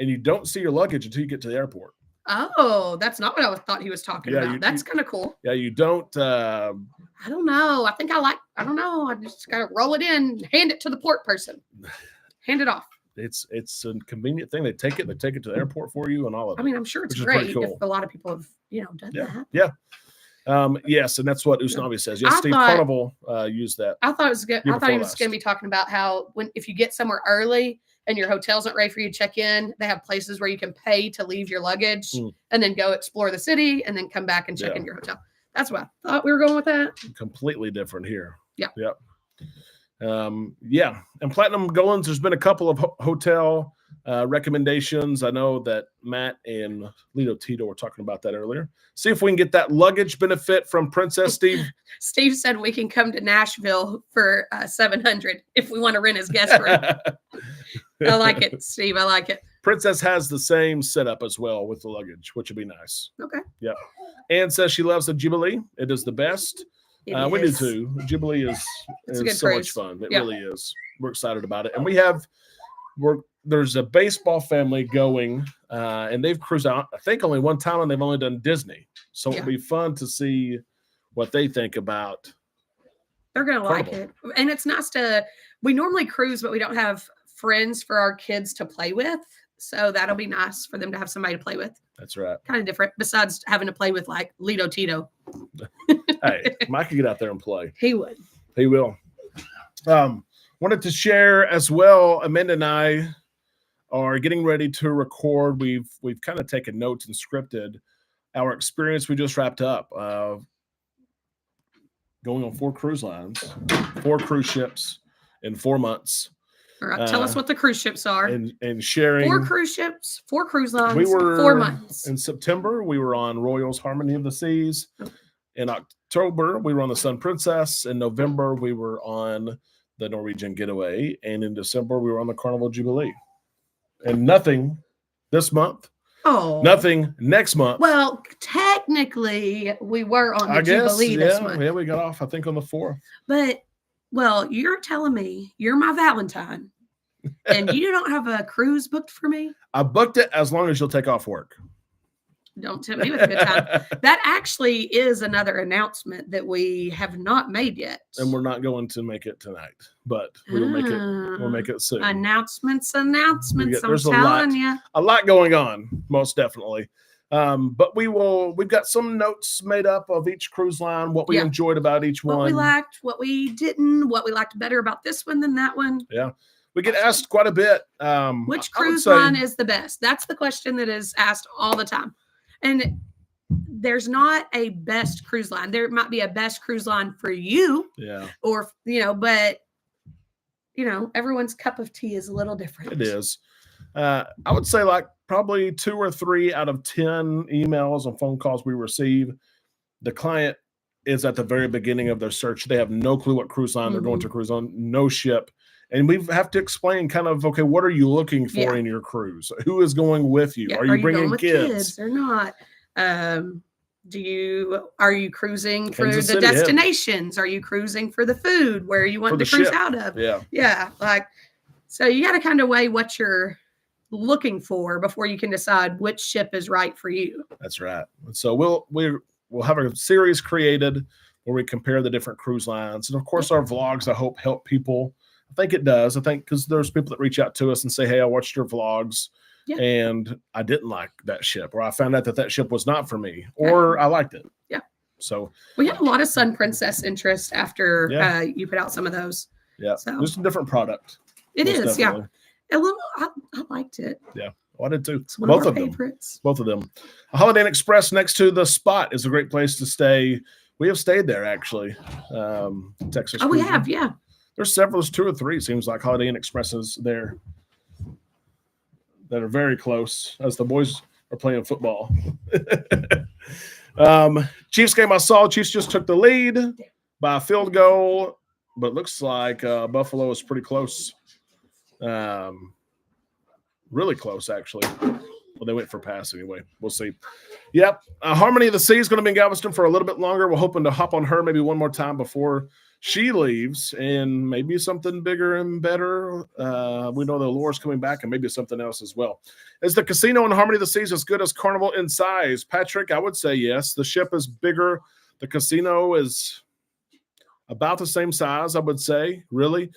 and you don't see your luggage until you get to the airport. Oh, that's not what I thought he was talking about. That's kind of cool. Yeah, you don't. I don't know. I think I don't know. I just got to roll it in, hand it to the port person. Hand it off. it's a convenient thing. They take it to the airport for you and all of it. I mean, I'm sure it's which is pretty great cool. if a lot of people have, done that. Yeah. Yes, and that's what Usnavi says. Yes, Steve, Carnival used that. I thought it was good. I thought he was going to be talking about how if you get somewhere early and your hotel's not ready for you to check in, they have places where you can pay to leave your luggage and then go explore the city and then come back and check in your hotel. That's what I thought we were going with that. Completely different here. Yeah. Yep. And Platinum Golan's, there's been a couple of hotel recommendations. I know that Matt and Lito Tito were talking about that earlier. See if we can get that luggage benefit from Princess Steve. Steve said we can come to Nashville for $700 if we want to rent his guest room. I like it, Steve. I like it. Princess has the same setup as well with the luggage, which would be nice. Okay. Yeah. Anne says she loves the Jubilee. It is the best. We do too. Jubilee is so much fun. It really is. We're excited about it. And there's a baseball family going, and they've cruised out, I think, only one time, and they've only done Disney. So it'll be fun to see what they think about. They're going to like it. And it's nice we normally cruise, but we don't have friends for our kids to play with. So that'll be nice for them to have somebody to play with. That's right. Kind of different, besides having to play with like Lito Tito. Hey, Mike can get out there and play. He would. He will. Wanted to share as well, Amanda and I are getting ready to record. We've kind of taken notes and scripted our experience we just wrapped up. Going on 4 cruise lines, 4 cruise ships in 4 months. All right, tell us what the cruise ships are. And sharing 4 cruise ships, 4 cruise lines, 4 months. In September, we were on Royal's Harmony of the Seas. In October, we were on the Sun Princess. In November, we were on the Norwegian Getaway. And in December, we were on the Carnival Jubilee. And nothing this month. Oh. Nothing next month. Well, technically, we were on the Jubilee this month. Yeah, we got off, I think, on the 4th. But, you're telling me you're my Valentine and you don't have a cruise booked for me? I booked it as long as you'll take off work. Don't tempt me with a good time. That actually is another announcement that we have not made yet. And we're not going to make it tonight, but we'll make it. We'll make it soon. Announcements. I'm There's telling you. A lot going on, most definitely. But we've got some notes made up of each cruise line, what we enjoyed about each one. What we liked, what we didn't, what we liked better about this one than that one. Yeah. We get asked quite a bit. Which cruise line is the best? That's the question that is asked all the time. And there's not a best cruise line. There might be a best cruise line for you. Yeah. Or, but, everyone's cup of tea is a little different. It is. I would say like probably 2 or 3 out of 10 emails and phone calls we receive, the client is at the very beginning of their search. They have no clue what cruise line they're going to cruise on, no ship. And we have to explain kind of, okay, what are you looking for in your cruise? Who is going with you? Yeah. Are you bringing with kids or not? Are you cruising for the destinations? Are you cruising for the food? Where you want to cruise out of? Yeah. Yeah. So you got to kind of weigh what you're looking for before you can decide which ship is right for you. That's right. So we'll have a series created where we compare the different cruise lines. And of course our vlogs, I hope, help people. I think it does. I think because there's people that reach out to us and say, hey, I watched your vlogs and I didn't like that ship, or I found out that ship was not for me, or I liked it. Yeah. So we had a lot of Sun Princess interest after you put out some of those. Yeah. So it's a different product. It is. Definitely. Yeah. I liked it. Yeah. I did too. It's one of our favorites. Both of them. A Holiday Inn Express next to the Spot is a great place to stay. We have stayed there actually. Texas. Oh, we have. Yeah. There's several, there's 2 or 3, it seems like, Holiday Inn Expresses there that are very close as the boys are playing football. Chiefs game I saw, Chiefs just took the lead by a field goal, but it looks like Buffalo is pretty close. Really close, actually. Well, they went for pass anyway. We'll see. Yep. Harmony of the Sea is going to be in Galveston for a little bit longer. We're hoping to hop on her maybe one more time before she leaves, and maybe something bigger and better. We know the Lure's coming back, and maybe something else as well. Is the casino in Harmony of the Seas as good as Carnival in size? Patrick, I would say yes. The ship is bigger. The casino is about the same size, I would say, really.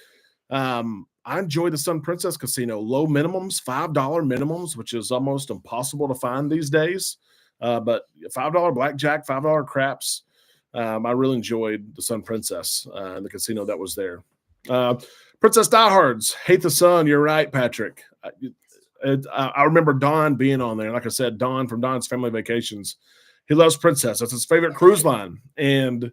I enjoy the Sun Princess Casino. Low minimums, $5 minimums, which is almost impossible to find these days. But $5 blackjack, $5 craps. I really enjoyed the Sun Princess and the casino that was there. Princess Diehards, hate the sun. You're right, Patrick. I remember Don being on there. Like I said, Don from Don's Family Vacations. He loves Princess. That's his favorite cruise line. And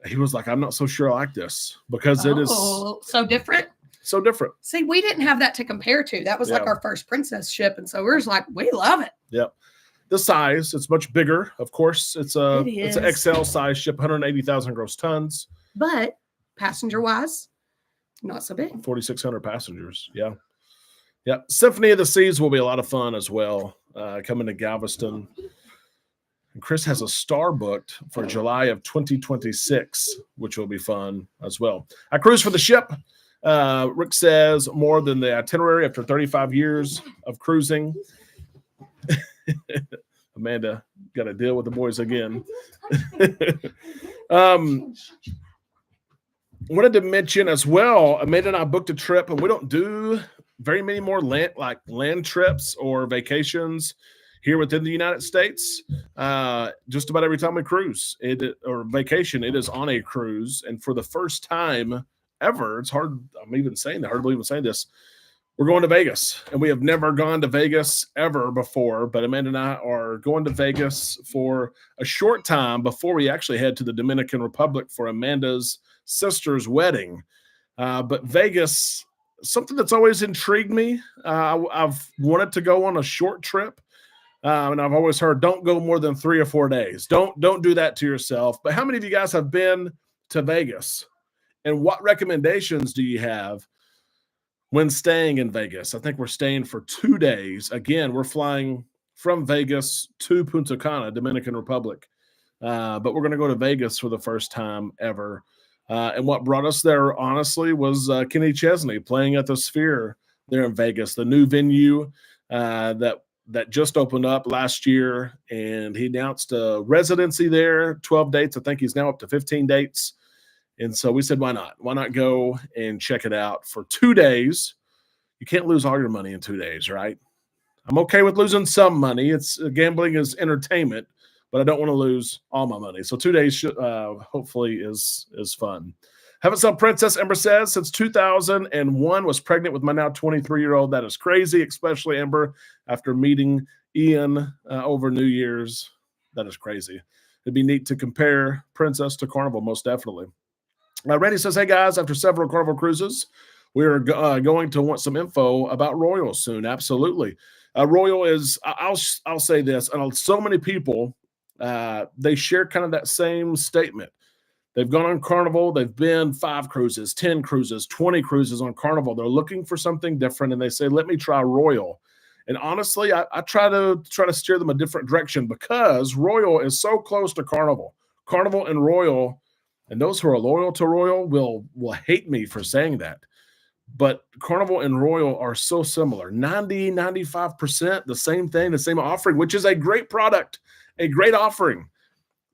he was like, I'm not so sure I like this because it is so different. So different. See, we didn't have that to compare to. That was like our first Princess ship. And so we're just like, we love it. Yep. The size, it's much bigger. Of course, it's an XL size ship, 180,000 gross tons. But passenger-wise, not so big. 4,600 passengers. Yeah. Yeah. Symphony of the Seas will be a lot of fun as well, coming to Galveston. And Chris has a star booked for July of 2026, which will be fun as well. I cruise for the ship. Rick says more than the itinerary after 35 years of cruising. Amanda got to deal with the boys again. Wanted to mention as well, Amanda and I booked a trip, and we don't do very many more land trips or vacations here within the United States. Just about every time we cruise or vacation, it is on a cruise. And for the first time ever, it's hard. I'm even saying that, hard to believe I'm saying this. We're going to Vegas, and we have never gone to Vegas ever before, but Amanda and I are going to Vegas for a short time before we actually head to the Dominican Republic for Amanda's sister's wedding. But Vegas, something that's always intrigued me. I've wanted to go on a short trip, and I've always heard don't go more than 3 or 4 days. Don't do that to yourself. But how many of you guys have been to Vegas, and what recommendations do you have when staying in Vegas? I think we're staying for 2 days. Again, we're flying from Vegas to Punta Cana, Dominican Republic. But we're going to go to Vegas for the first time ever. And what brought us there, honestly, was Kenny Chesney playing at the Sphere there in Vegas, the new venue that just opened up last year. And he announced a residency there, 12 dates. I think he's now up to 15 dates. And so we said, why not? Why not go and check it out for 2 days? You can't lose all your money in 2 days, right? I'm okay with losing some money. It's gambling is entertainment, but I don't want to lose all my money. So 2 days hopefully is fun. Haven't seen Princess, Ember says, since 2001, was pregnant with my now 23-year-old. That is crazy, especially Ember, after meeting Ian over New Year's. That is crazy. It'd be neat to compare Princess to Carnival, most definitely. Randy says, hey, guys, after several Carnival cruises, we are going to want some info about Royal soon. Absolutely. Royal is, I'll say this, and so many people, they share kind of that same statement. They've gone on Carnival. They've been 5 cruises, 10 cruises, 20 cruises on Carnival. They're looking for something different, and they say, let me try Royal. And honestly, I try to steer them a different direction because Royal is so close to Carnival. Carnival and Royal, and those who are loyal to Royal will hate me for saying that. But Carnival and Royal are so similar. 90, 95%, the same thing, the same offering, which is a great product, a great offering.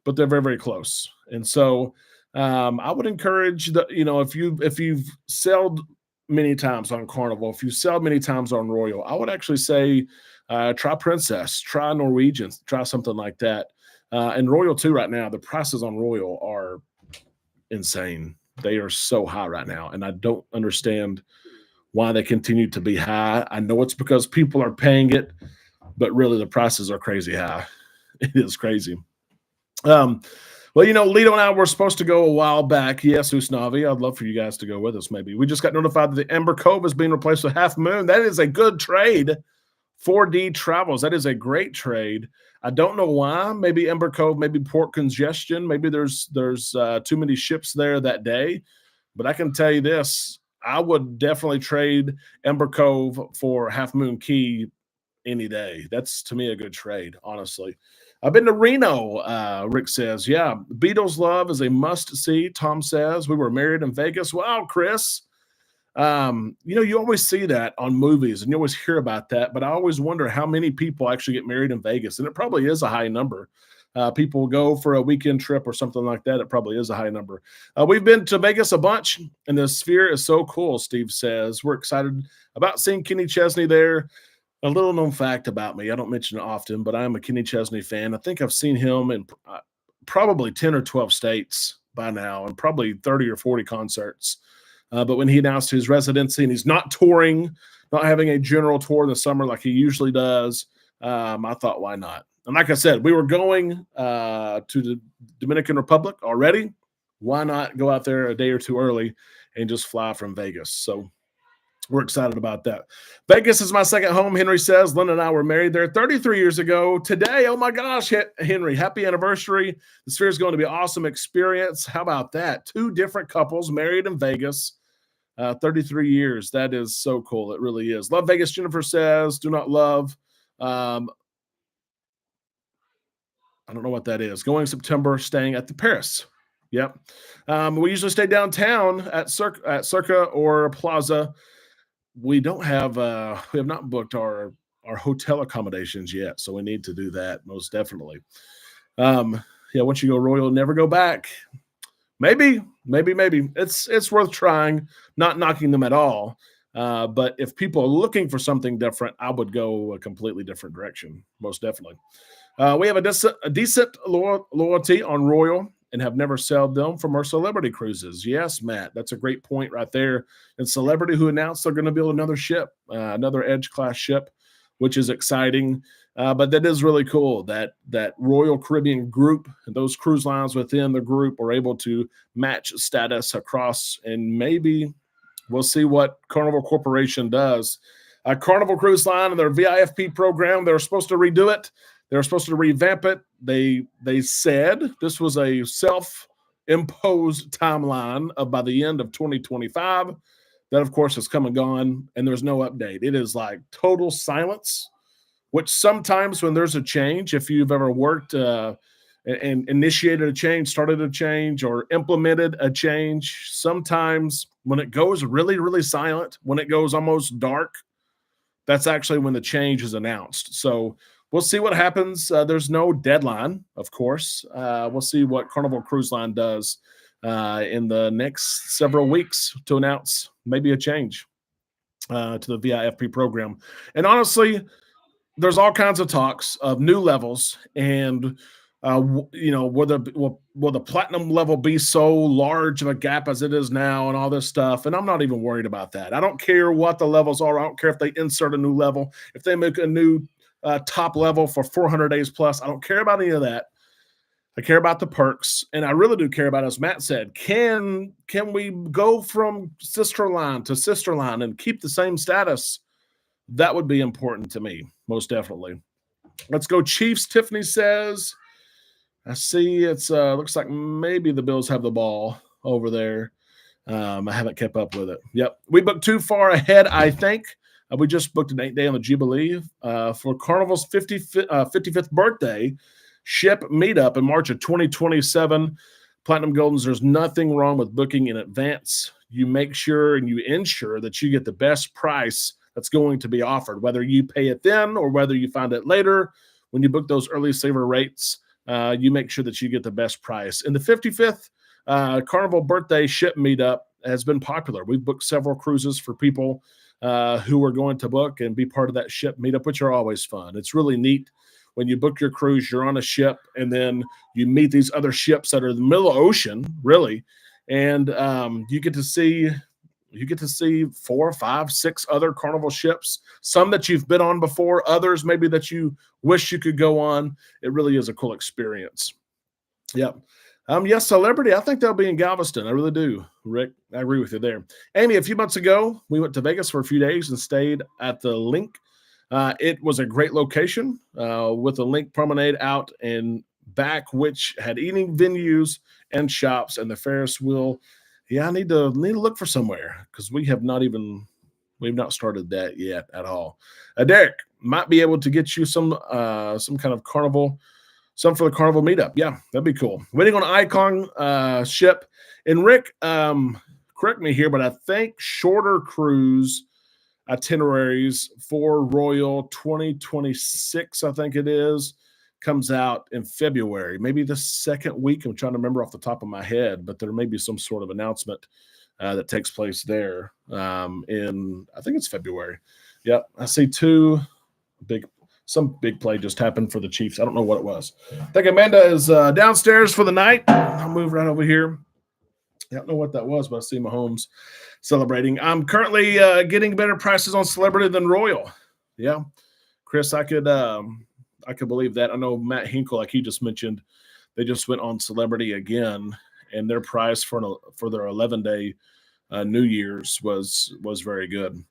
But they're very, very close. And so I would encourage that, if you've sailed many times on Carnival, if you sailed many times on Royal, I would actually say try Princess, try Norwegian, try something like that. And Royal too right now, the prices on Royal are insane. They are so high right now, and I don't understand why they continue to be high. I know it's because people are paying it, but really the prices are crazy high. It is crazy. Well, Lito and I were supposed to go a while back. Yes, Usnavi, I'd love for you guys to go with us maybe. We just got notified that the Ember Cove is being replaced with Half Moon. That is a good trade. 4D Travels, that is a great trade. I don't know why. Maybe Ember Cove, maybe port congestion. Maybe there's too many ships there that day. But I can tell you this, I would definitely trade Ember Cove for Half Moon Key any day. That's, to me, a good trade, honestly. I've been to Reno, Rick says. Yeah, Beatles Love is a must-see, Tom says. We were married in Vegas. Wow, Chris. You always see that on movies and you always hear about that, but I always wonder how many people actually get married in Vegas, and it probably is a high number. people go for a weekend trip or something like that, it probably is a high number. We've been to Vegas a bunch, and the Sphere is so cool, Steve says. We're excited about seeing Kenny Chesney there. A little known fact about me, I don't mention it often, but I'm a Kenny Chesney fan. I think I've seen him in probably 10 or 12 states by now, and probably 30 or 40 concerts. But when he announced his residency and he's not touring, not having a general tour in the summer like he usually does, I thought, why not? And like I said, we were going to the Dominican Republic already. Why not go out there a day or two early and just fly from Vegas? So we're excited about that. Vegas is my second home, Henry says. Lynn and I were married there 33 years ago today. Oh, my gosh, Henry, happy anniversary. The Sphere is going to be an awesome experience. How about that? 2 different couples married in Vegas, 33 years. That is so cool. It really is. Love Vegas, Jennifer says. Do not love. I don't know what that is. Going September, staying at the Paris. Yep. We usually stay downtown at Circa or Plaza. We don't have we have not booked our hotel accommodations yet, so we need to do that most definitely. Once you go Royal, never go back. Maybe it's worth trying. Not knocking them at all, but if people are looking for something different, I would go a completely different direction. Most definitely. We have a decent loyalty on Royal and have never sailed them from our celebrity cruises. Yes, Matt, that's a great point right there. And Celebrity, who announced they're going to build another ship, another Edge class ship, which is exciting. But that is really cool that Royal Caribbean group, those cruise lines within the group, are able to match status across, and maybe we'll see what Carnival Corporation does. Carnival Cruise Line and their VIFP program, they were supposed to redo it. They were supposed to revamp it. They said this was a self-imposed timeline of by the end of 2025. That, of course, has come and gone, and there's no update. It is like total silence, which sometimes when there's a change, if you've ever worked and initiated a change, started a change, or implemented a change, sometimes when it goes really, really silent, when it goes almost dark, that's actually when the change is announced. So we'll see what happens. There's no deadline, of course. We'll see what Carnival Cruise Line does in the next several weeks to announce maybe a change to the VIFP program. And honestly, there's all kinds of talks of new levels and, will the platinum level be so large of a gap as it is now and all this stuff? And I'm not even worried about that. I don't care what the levels are. I don't care if they insert a new level, if they make a new top level for 400 days plus. I don't care about any of that. I care about the perks, and I really do care about, as Matt said, can we go from sister line to sister line and keep the same status? That would be important to me, most definitely. Let's go Chiefs, Tiffany says. I see it's looks like maybe the Bills have the ball over there. I haven't kept up with it. Yep. We booked too far ahead, I think. We just booked an 8-day on the Jubilee for Carnival's 55th birthday ship meetup in March of 2027. Platinum Goldens, there's nothing wrong with booking in advance. You make sure and you ensure that you get the best price that's going to be offered, whether you pay it then or whether you find it later. When you book those early saver rates, you make sure that you get the best price. And the 55th Carnival birthday ship meetup has been popular. We've booked several cruises for people who are going to book and be part of that ship meetup, which are always fun. It's really neat when you book your cruise, you're on a ship, and then you meet these other ships that are in the middle of the ocean, really, and you get to see 4, 5, 6 other Carnival ships, some that you've been on before, others maybe that you wish you could go on. It really is a cool experience. Yep. Yes, Celebrity, I think they'll be in Galveston. I really do, Rick. I agree with you there. Amy, a few months ago, we went to Vegas for a few days and stayed at the Link. It was a great location with the Link Promenade out and back, which had eating venues and shops and the Ferris wheel. Yeah, I need to look for somewhere because we've not started that yet at all. Derek might be able to get you some kind of Carnival. Some for the Carnival meetup. Yeah, that'd be cool. Waiting on Icon ship. And Rick, correct me here, but I think shorter cruise itineraries for Royal 2026, I think it is, comes out in February, maybe the second week. I'm trying to remember off the top of my head, but there may be some sort of announcement that takes place there in, I think it's February. Yep, I see some big play just happened for the Chiefs. I don't know what it was. I think Amanda is downstairs for the night. I'll move right over here. I don't know what that was, but I see Mahomes celebrating. I'm currently getting better prices on Celebrity than Royal. Yeah, Chris, I could believe that. I know Matt Hinkle, like he just mentioned, they just went on Celebrity again, and their price for their 11-day New Year's was very good.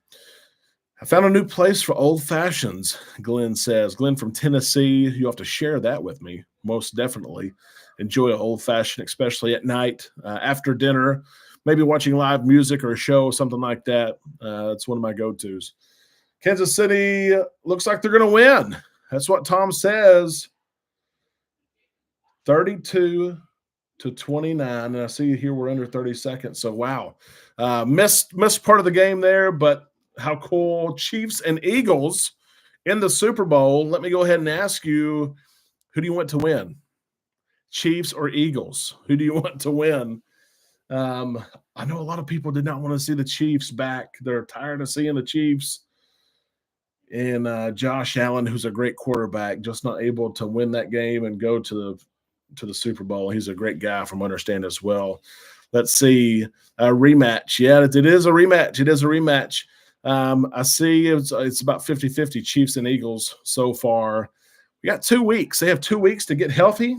I found a new place for old fashions, Glenn says. Glenn from Tennessee, you have to share that with me, most definitely. Enjoy an old fashioned, especially at night, after dinner, maybe watching live music or a show, something like that. It's one of my go-tos. Kansas City looks like they're going to win. That's what Tom says. 32-29, and I see here we're under 30 seconds. So, wow. Missed part of the game there, but how cool. Chiefs and Eagles in the Super Bowl. Let me go ahead and ask you, who do you want to win? Chiefs or Eagles? Who do you want to win? I know a lot of people did not want to see the Chiefs back. They're tired of seeing the Chiefs. And Josh Allen, who's a great quarterback, just not able to win that game and go to the Super Bowl. He's a great guy from what I understand as well. Let's see. A rematch. Yeah, it is a rematch. It is a rematch. I see it's about 50-50 Chiefs and Eagles so far. We got 2 weeks. They have 2 weeks to get healthy.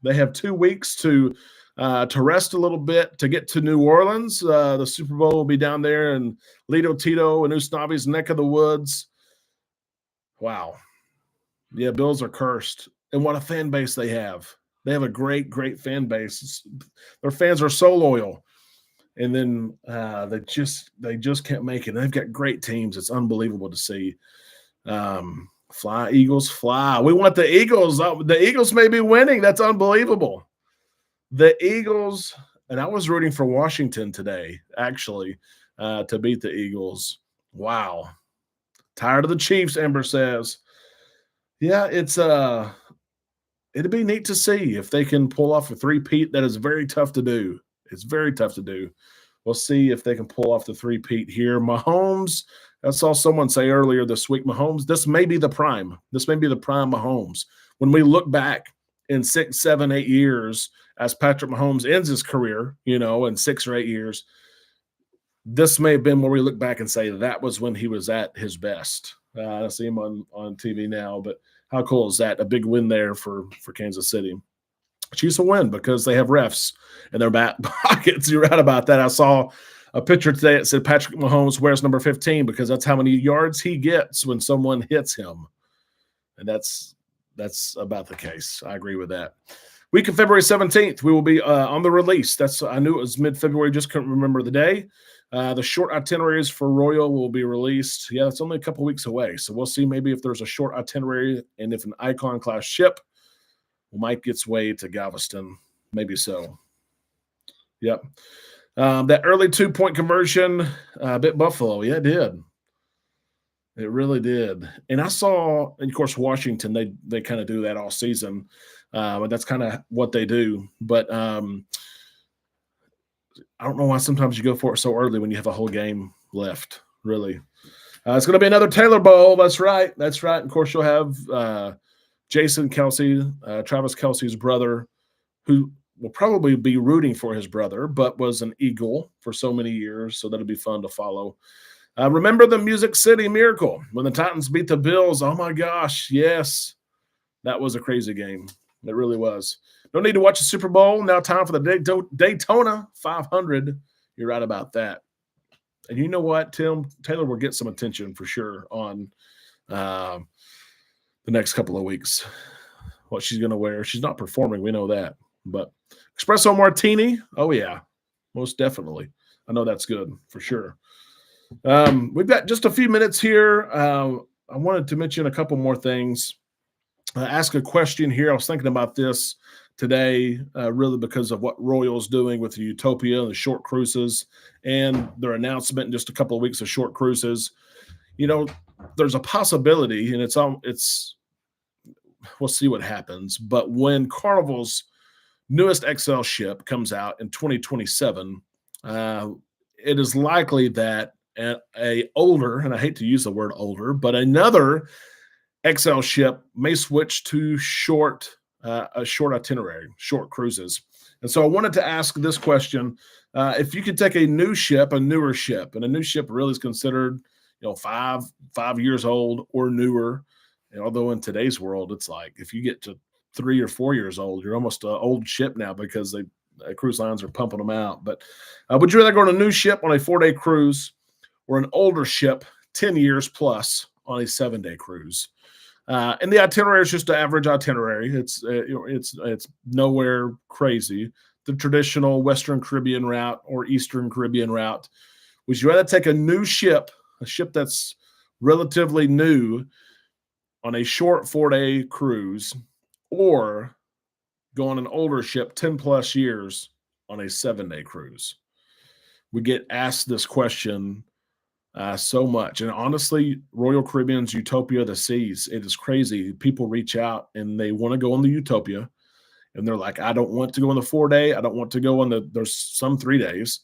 They have 2 weeks to rest a little bit, to get to New Orleans. The Super Bowl will be down there in Lido Tito and Usnavi's neck of the woods. Wow. Yeah, Bills are cursed. And what a fan base they have. They have a great, great fan base. Their fans are so loyal. And then they just can't make it. They've got great teams. It's unbelievable to see. Fly, Eagles, fly. We want the Eagles. The Eagles may be winning. That's unbelievable. The Eagles, and I was rooting for Washington today, actually, to beat the Eagles. Wow. Tired of the Chiefs, Ember says. Yeah, it'd be neat to see if they can pull off a three-peat. That is very tough to do. It's very tough to do. We'll see if they can pull off the three-peat here. Mahomes, I saw someone say earlier this week, Mahomes, this may be the prime. This may be the prime Mahomes. When we look back in 6, 7, 8 years as Patrick Mahomes ends his career, in 6 or 8 years, this may have been where we look back and say that was when he was at his best. I see him on TV now, but how cool is that? A big win there for Kansas City. Chiefs will win because they have refs in their back pockets. You're right about that. I saw a picture today that said Patrick Mahomes wears number 15 because that's how many yards he gets when someone hits him. And that's about the case. I agree with that. Week of February 17th, we will be on the release. I knew it was mid-February, just couldn't remember the day. The short itineraries for Royal will be released. Yeah, it's only a couple weeks away. So we'll see maybe if there's a short itinerary and if an Icon-class ship might get its way to Galveston. Maybe so. Yep. That early 2-point conversion bit Buffalo. Yeah, it did. It really did. And I saw, and of course, Washington, they kind of do that all season. But that's kind of what they do. But I don't know why sometimes you go for it so early when you have a whole game left, really. It's going to be another Taylor Bowl. That's right. That's right. And of course, you'll have Jason Kelce, Travis Kelce's brother, who will probably be rooting for his brother, but was an Eagle for so many years. So that'll be fun to follow. Remember the Music City Miracle when the Titans beat the Bills? Oh, my gosh. Yes. That was a crazy game. It really was. No need to watch the Super Bowl. Now time for the Daytona 500. You're right about that. And you know what, Tim? Taylor will get some attention for sure on the next couple of weeks. What she's going to wear. She's not performing. We know that. But espresso martini, oh, yeah, most definitely. I know that's good for sure. We've got just a few minutes here. I wanted to mention a couple more things. Ask a question here. I was thinking about this today, really because of what Royal's doing with the Utopia and the short cruises and their announcement in just a couple of weeks of short cruises. There's a possibility, and we'll see what happens. But when Carnival's newest XL ship comes out in 2027, it is likely that a older, and I hate to use the word older, but another XL ship may switch to a short itinerary, short cruises. And so I wanted to ask this question. If you could take a new ship, a newer ship, and a new ship really is considered, 5 years old or newer. And although in today's world, it's like if you get to 3 or 4 years old, you're almost an old ship now because cruise lines are pumping them out. But would you rather go on a new ship on a 4-day cruise or an older ship, 10 years plus, on a 7-day cruise? And the itinerary is just an average itinerary. It's nowhere crazy. The traditional Western Caribbean route or Eastern Caribbean route. Would you rather take a new ship, a ship that's relatively new, on a short 4-day cruise, or go on an older ship, 10 plus years, on a 7-day cruise? We get asked this question so much. And honestly, Royal Caribbean's Utopia of the Seas, it is crazy. People reach out and they want to go on the Utopia. And they're like, I don't want to go on the 4-day. I don't want to go on there's some 3 days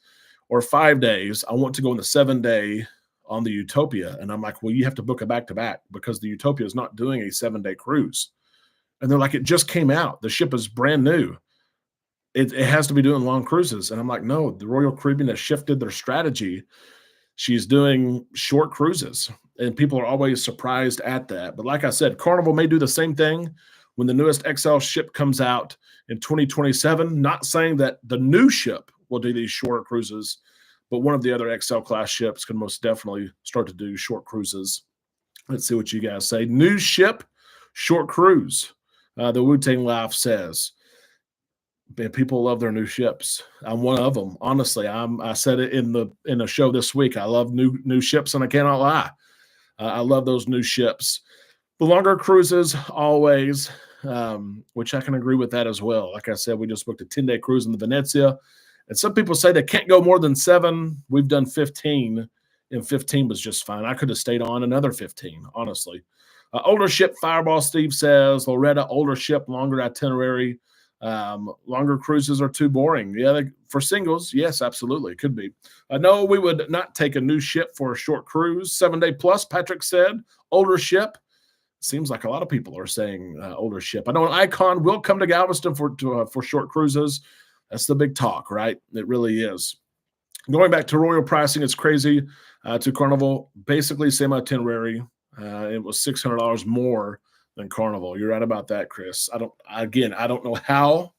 or 5 days. I want to go on the 7-day on the Utopia. And I'm like, well, you have to book a back-to-back because the Utopia is not doing a 7-day cruise. And they're like, it just came out. The ship is brand new. It has to be doing long cruises. And I'm like, no, the Royal Caribbean has shifted their strategy. She's doing short cruises, and people are always surprised at that. But like I said, Carnival may do the same thing when the newest XL ship comes out in 2027. Not saying that the new ship will do these shorter cruises, but one of the other XL class ships can most definitely start to do short cruises. Let's see what you guys say. New ship, short cruise. The Wu-Tang Life says, people love their new ships. I'm one of them. Honestly, I said it in the show this week. I love new ships, and I cannot lie. I love those new ships. The longer cruises, always, which I can agree with that as well. Like I said, we just booked a 10-day cruise in the Venezia, and some people say they can't go more than 7. We've done 15, and 15 was just fine. I could have stayed on another 15, honestly. Older ship, Fireball Steve says. Loretta, older ship, longer itinerary. Longer cruises are too boring. Yeah, for singles, yes, absolutely, it could be. No, we would not take a new ship for a short cruise. 7-day plus, Patrick said. Older ship. Seems like a lot of people are saying older ship. I know an Icon will come to Galveston for short cruises. That's the big talk, right? It really is. Going back to Royal pricing, it's crazy. To Carnival, basically same itinerary. It was $600 more than Carnival. You're right about that, Chris. I don't know how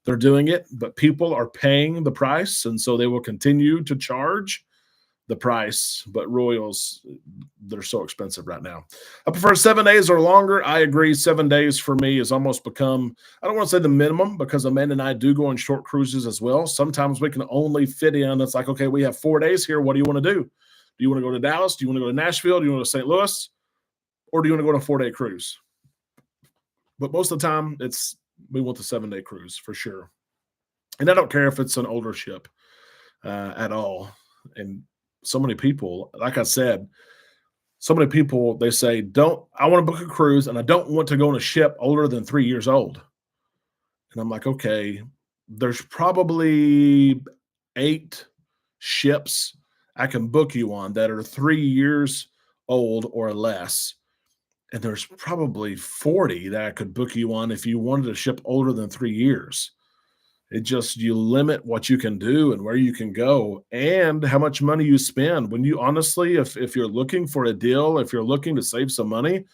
they're doing it, but people are paying the price, and so they will continue to charge the price. But Royals, they're so expensive right now. I prefer 7 days or longer. I agree. 7 days for me has almost become, I don't want to say the minimum, because Amanda and I do go on short cruises as well. Sometimes we can only fit in. It's like, okay, we have 4 days here. What do you want to do? Do you want to go to Dallas? Do you want to go to Nashville? Do you want to go to St. Louis? Or do you want to go on a 4-day cruise? But most of the time, we want the 7-day cruise for sure. And I don't care if it's an older ship at all. And so many people, like I said, so many people, they say, I want to book a cruise and I don't want to go on a ship older than 3 years old. And I'm like, okay, there's probably 8 ships I can book you on that are 3 years old or less. And there's probably 40 that I could book you on if you wanted a ship older than 3 years. You limit what you can do and where you can go and how much money you spend. When you honestly, if you're looking for a deal, if you're looking to save some money,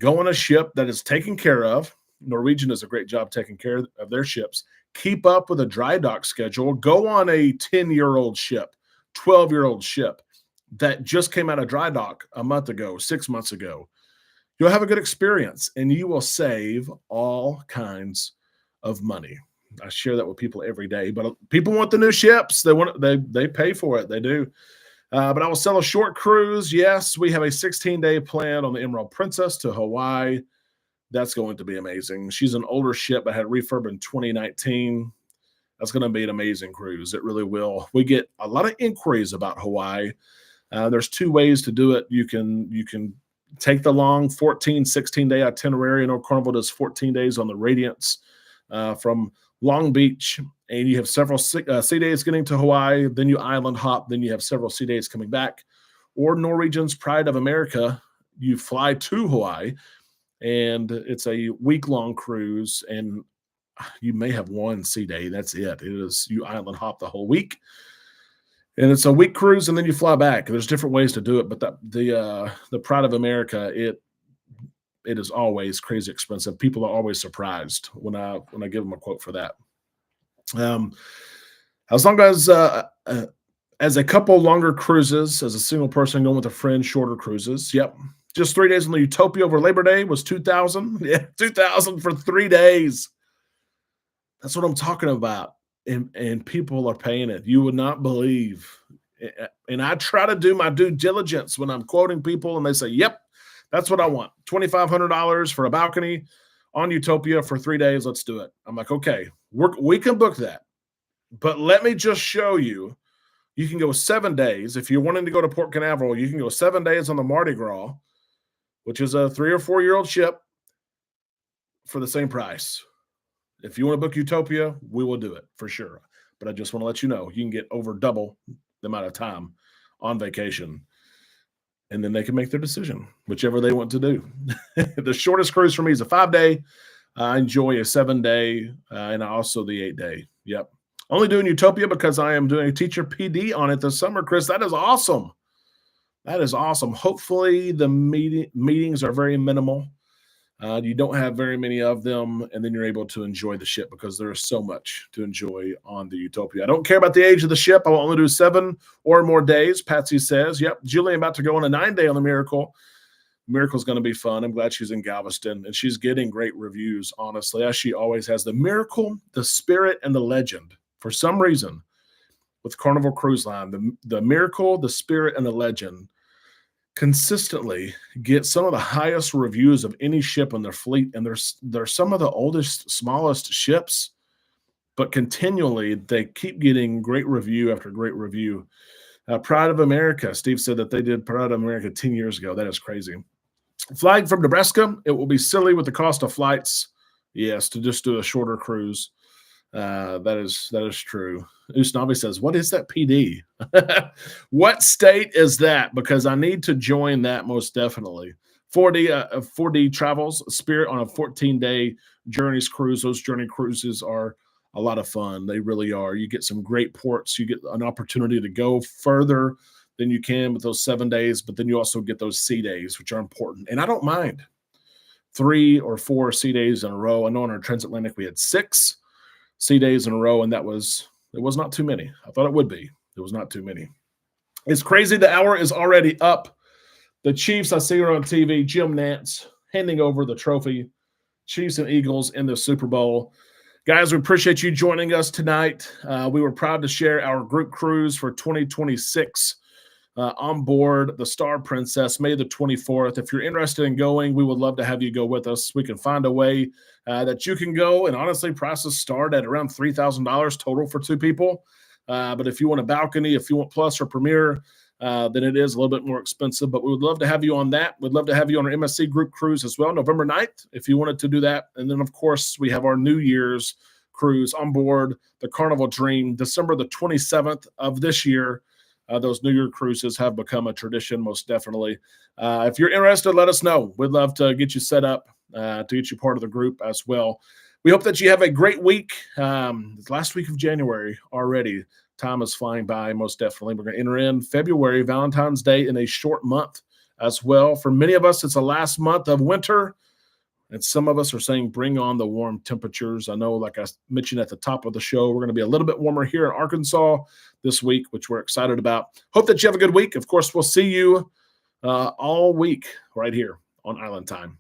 go on a ship that is taken care of. Norwegian does a great job taking care of their ships. Keep up with a dry dock schedule. Go on a 10-year-old ship, 12-year-old ship that just came out of dry dock a month ago, 6 months ago. You'll have a good experience, and you will save all kinds of money. I share that with people every day, but people want the new ships. They pay for it. They do. But I will sell a short cruise. Yes, we have a 16-day plan on the Emerald Princess to Hawaii. That's going to be amazing. She's an older ship that had refurb in 2019. That's going to be an amazing cruise. It really will. We get a lot of inquiries about Hawaii. There's 2 ways to do it. You can take the long 14, 16-day itinerary. I know Carnival does 14 days on the Radiance from Long Beach, and you have several sea days getting to Hawaii, then you island hop, then you have several sea days coming back. Or Norwegian's Pride of America, you fly to Hawaii, and it's a week-long cruise, and you may have one sea day. That's it. It is you island hop the whole week. And it's a week cruise, and then you fly back. There's different ways to do it, but the Pride of America, it is always crazy expensive. People are always surprised when I give them a quote for that. As long as a couple longer cruises, as a single person going with a friend, shorter cruises. Yep, just 3 days on the Utopia over Labor Day was $2,000. Yeah, $2,000 for 3 days. That's what I'm talking about. And people are paying it. You would not believe. And I try to do my due diligence when I'm quoting people, and they say, yep, that's what I want. $2,500 for a balcony on Utopia for 3 days. Let's do it. I'm like, okay, we can book that. But let me just show you. You can go 7 days. If you're wanting to go to Port Canaveral, you can go 7 days on the Mardi Gras, which is a 3 or 4 year old ship, for the same price. If you want to book Utopia, we will do it for sure. But I just want to let you know, you can get over double the amount of time on vacation. And then they can make their decision, whichever they want to do. The shortest cruise for me is a 5-day. I enjoy a 7-day and also the 8-day. Yep. Only doing Utopia because I am doing a teacher PD on it this summer, Chris. That is awesome. That is awesome. Hopefully the meetings are very minimal. You don't have very many of them, and then you're able to enjoy the ship because there is so much to enjoy on the Utopia. I don't care about the age of the ship. I will only do 7 or more days, Patsy says. Yep, Julie about to go on a 9-day on the Miracle. Miracle's going to be fun. I'm glad she's in Galveston, and she's getting great reviews, honestly, as she always has. The Miracle, the Spirit, and the Legend. For some reason, with Carnival Cruise Line, the Miracle, the Spirit, and the Legend consistently get some of the highest reviews of any ship in their fleet, and they're some of the oldest, smallest ships, but continually they keep getting great review after great review. Pride of America, Steve said that they did Pride of America 10 years ago. That is crazy. Flying from Nebraska, it will be silly with the cost of flights, yes, to just do a shorter cruise. That is true. Usnavi says, what is that PD? What state is that? Because I need to join that most definitely. 4D Travels, Spirit on a 14-day Journeys cruise. Those Journey cruises are a lot of fun. They really are. You get some great ports. You get an opportunity to go further than you can with those 7 days, but then you also get those sea days, which are important. And I don't mind 3 or 4 sea days in a row. I know on our transatlantic we had 6 sea days in a row, and it was not too many. I thought it would be. It was not too many. It's crazy. The hour is already up. The Chiefs, I see her on TV, Jim Nantz handing over the trophy. Chiefs and Eagles in the Super Bowl. Guys, we appreciate you joining us tonight. We were proud to share our group cruise for 2026 on board the Star Princess, May the 24th. If you're interested in going, we would love to have you go with us. We can find a way that you can go, and honestly, prices start at around $3,000 total for 2 people. But if you want a balcony, if you want Plus or Premier, then it is a little bit more expensive. But we would love to have you on that. We'd love to have you on our MSC group cruise as well, November 9th, if you wanted to do that. And then, of course, we have our New Year's cruise on board the Carnival Dream, December the 27th of this year. Those New Year cruises have become a tradition, most definitely. If you're interested, let us know. We'd love to get you set up to get you part of the group as well. We hope that you have a great week. It's last week of January already. Time is flying by, most definitely. We're going to enter in February, Valentine's Day, in a short month as well. For many of us, it's the last month of winter. And some of us are saying, bring on the warm temperatures. I know, like I mentioned at the top of the show, we're going to be a little bit warmer here in Arkansas this week, which we're excited about. Hope that you have a good week. Of course, we'll see you all week right here on Island Time.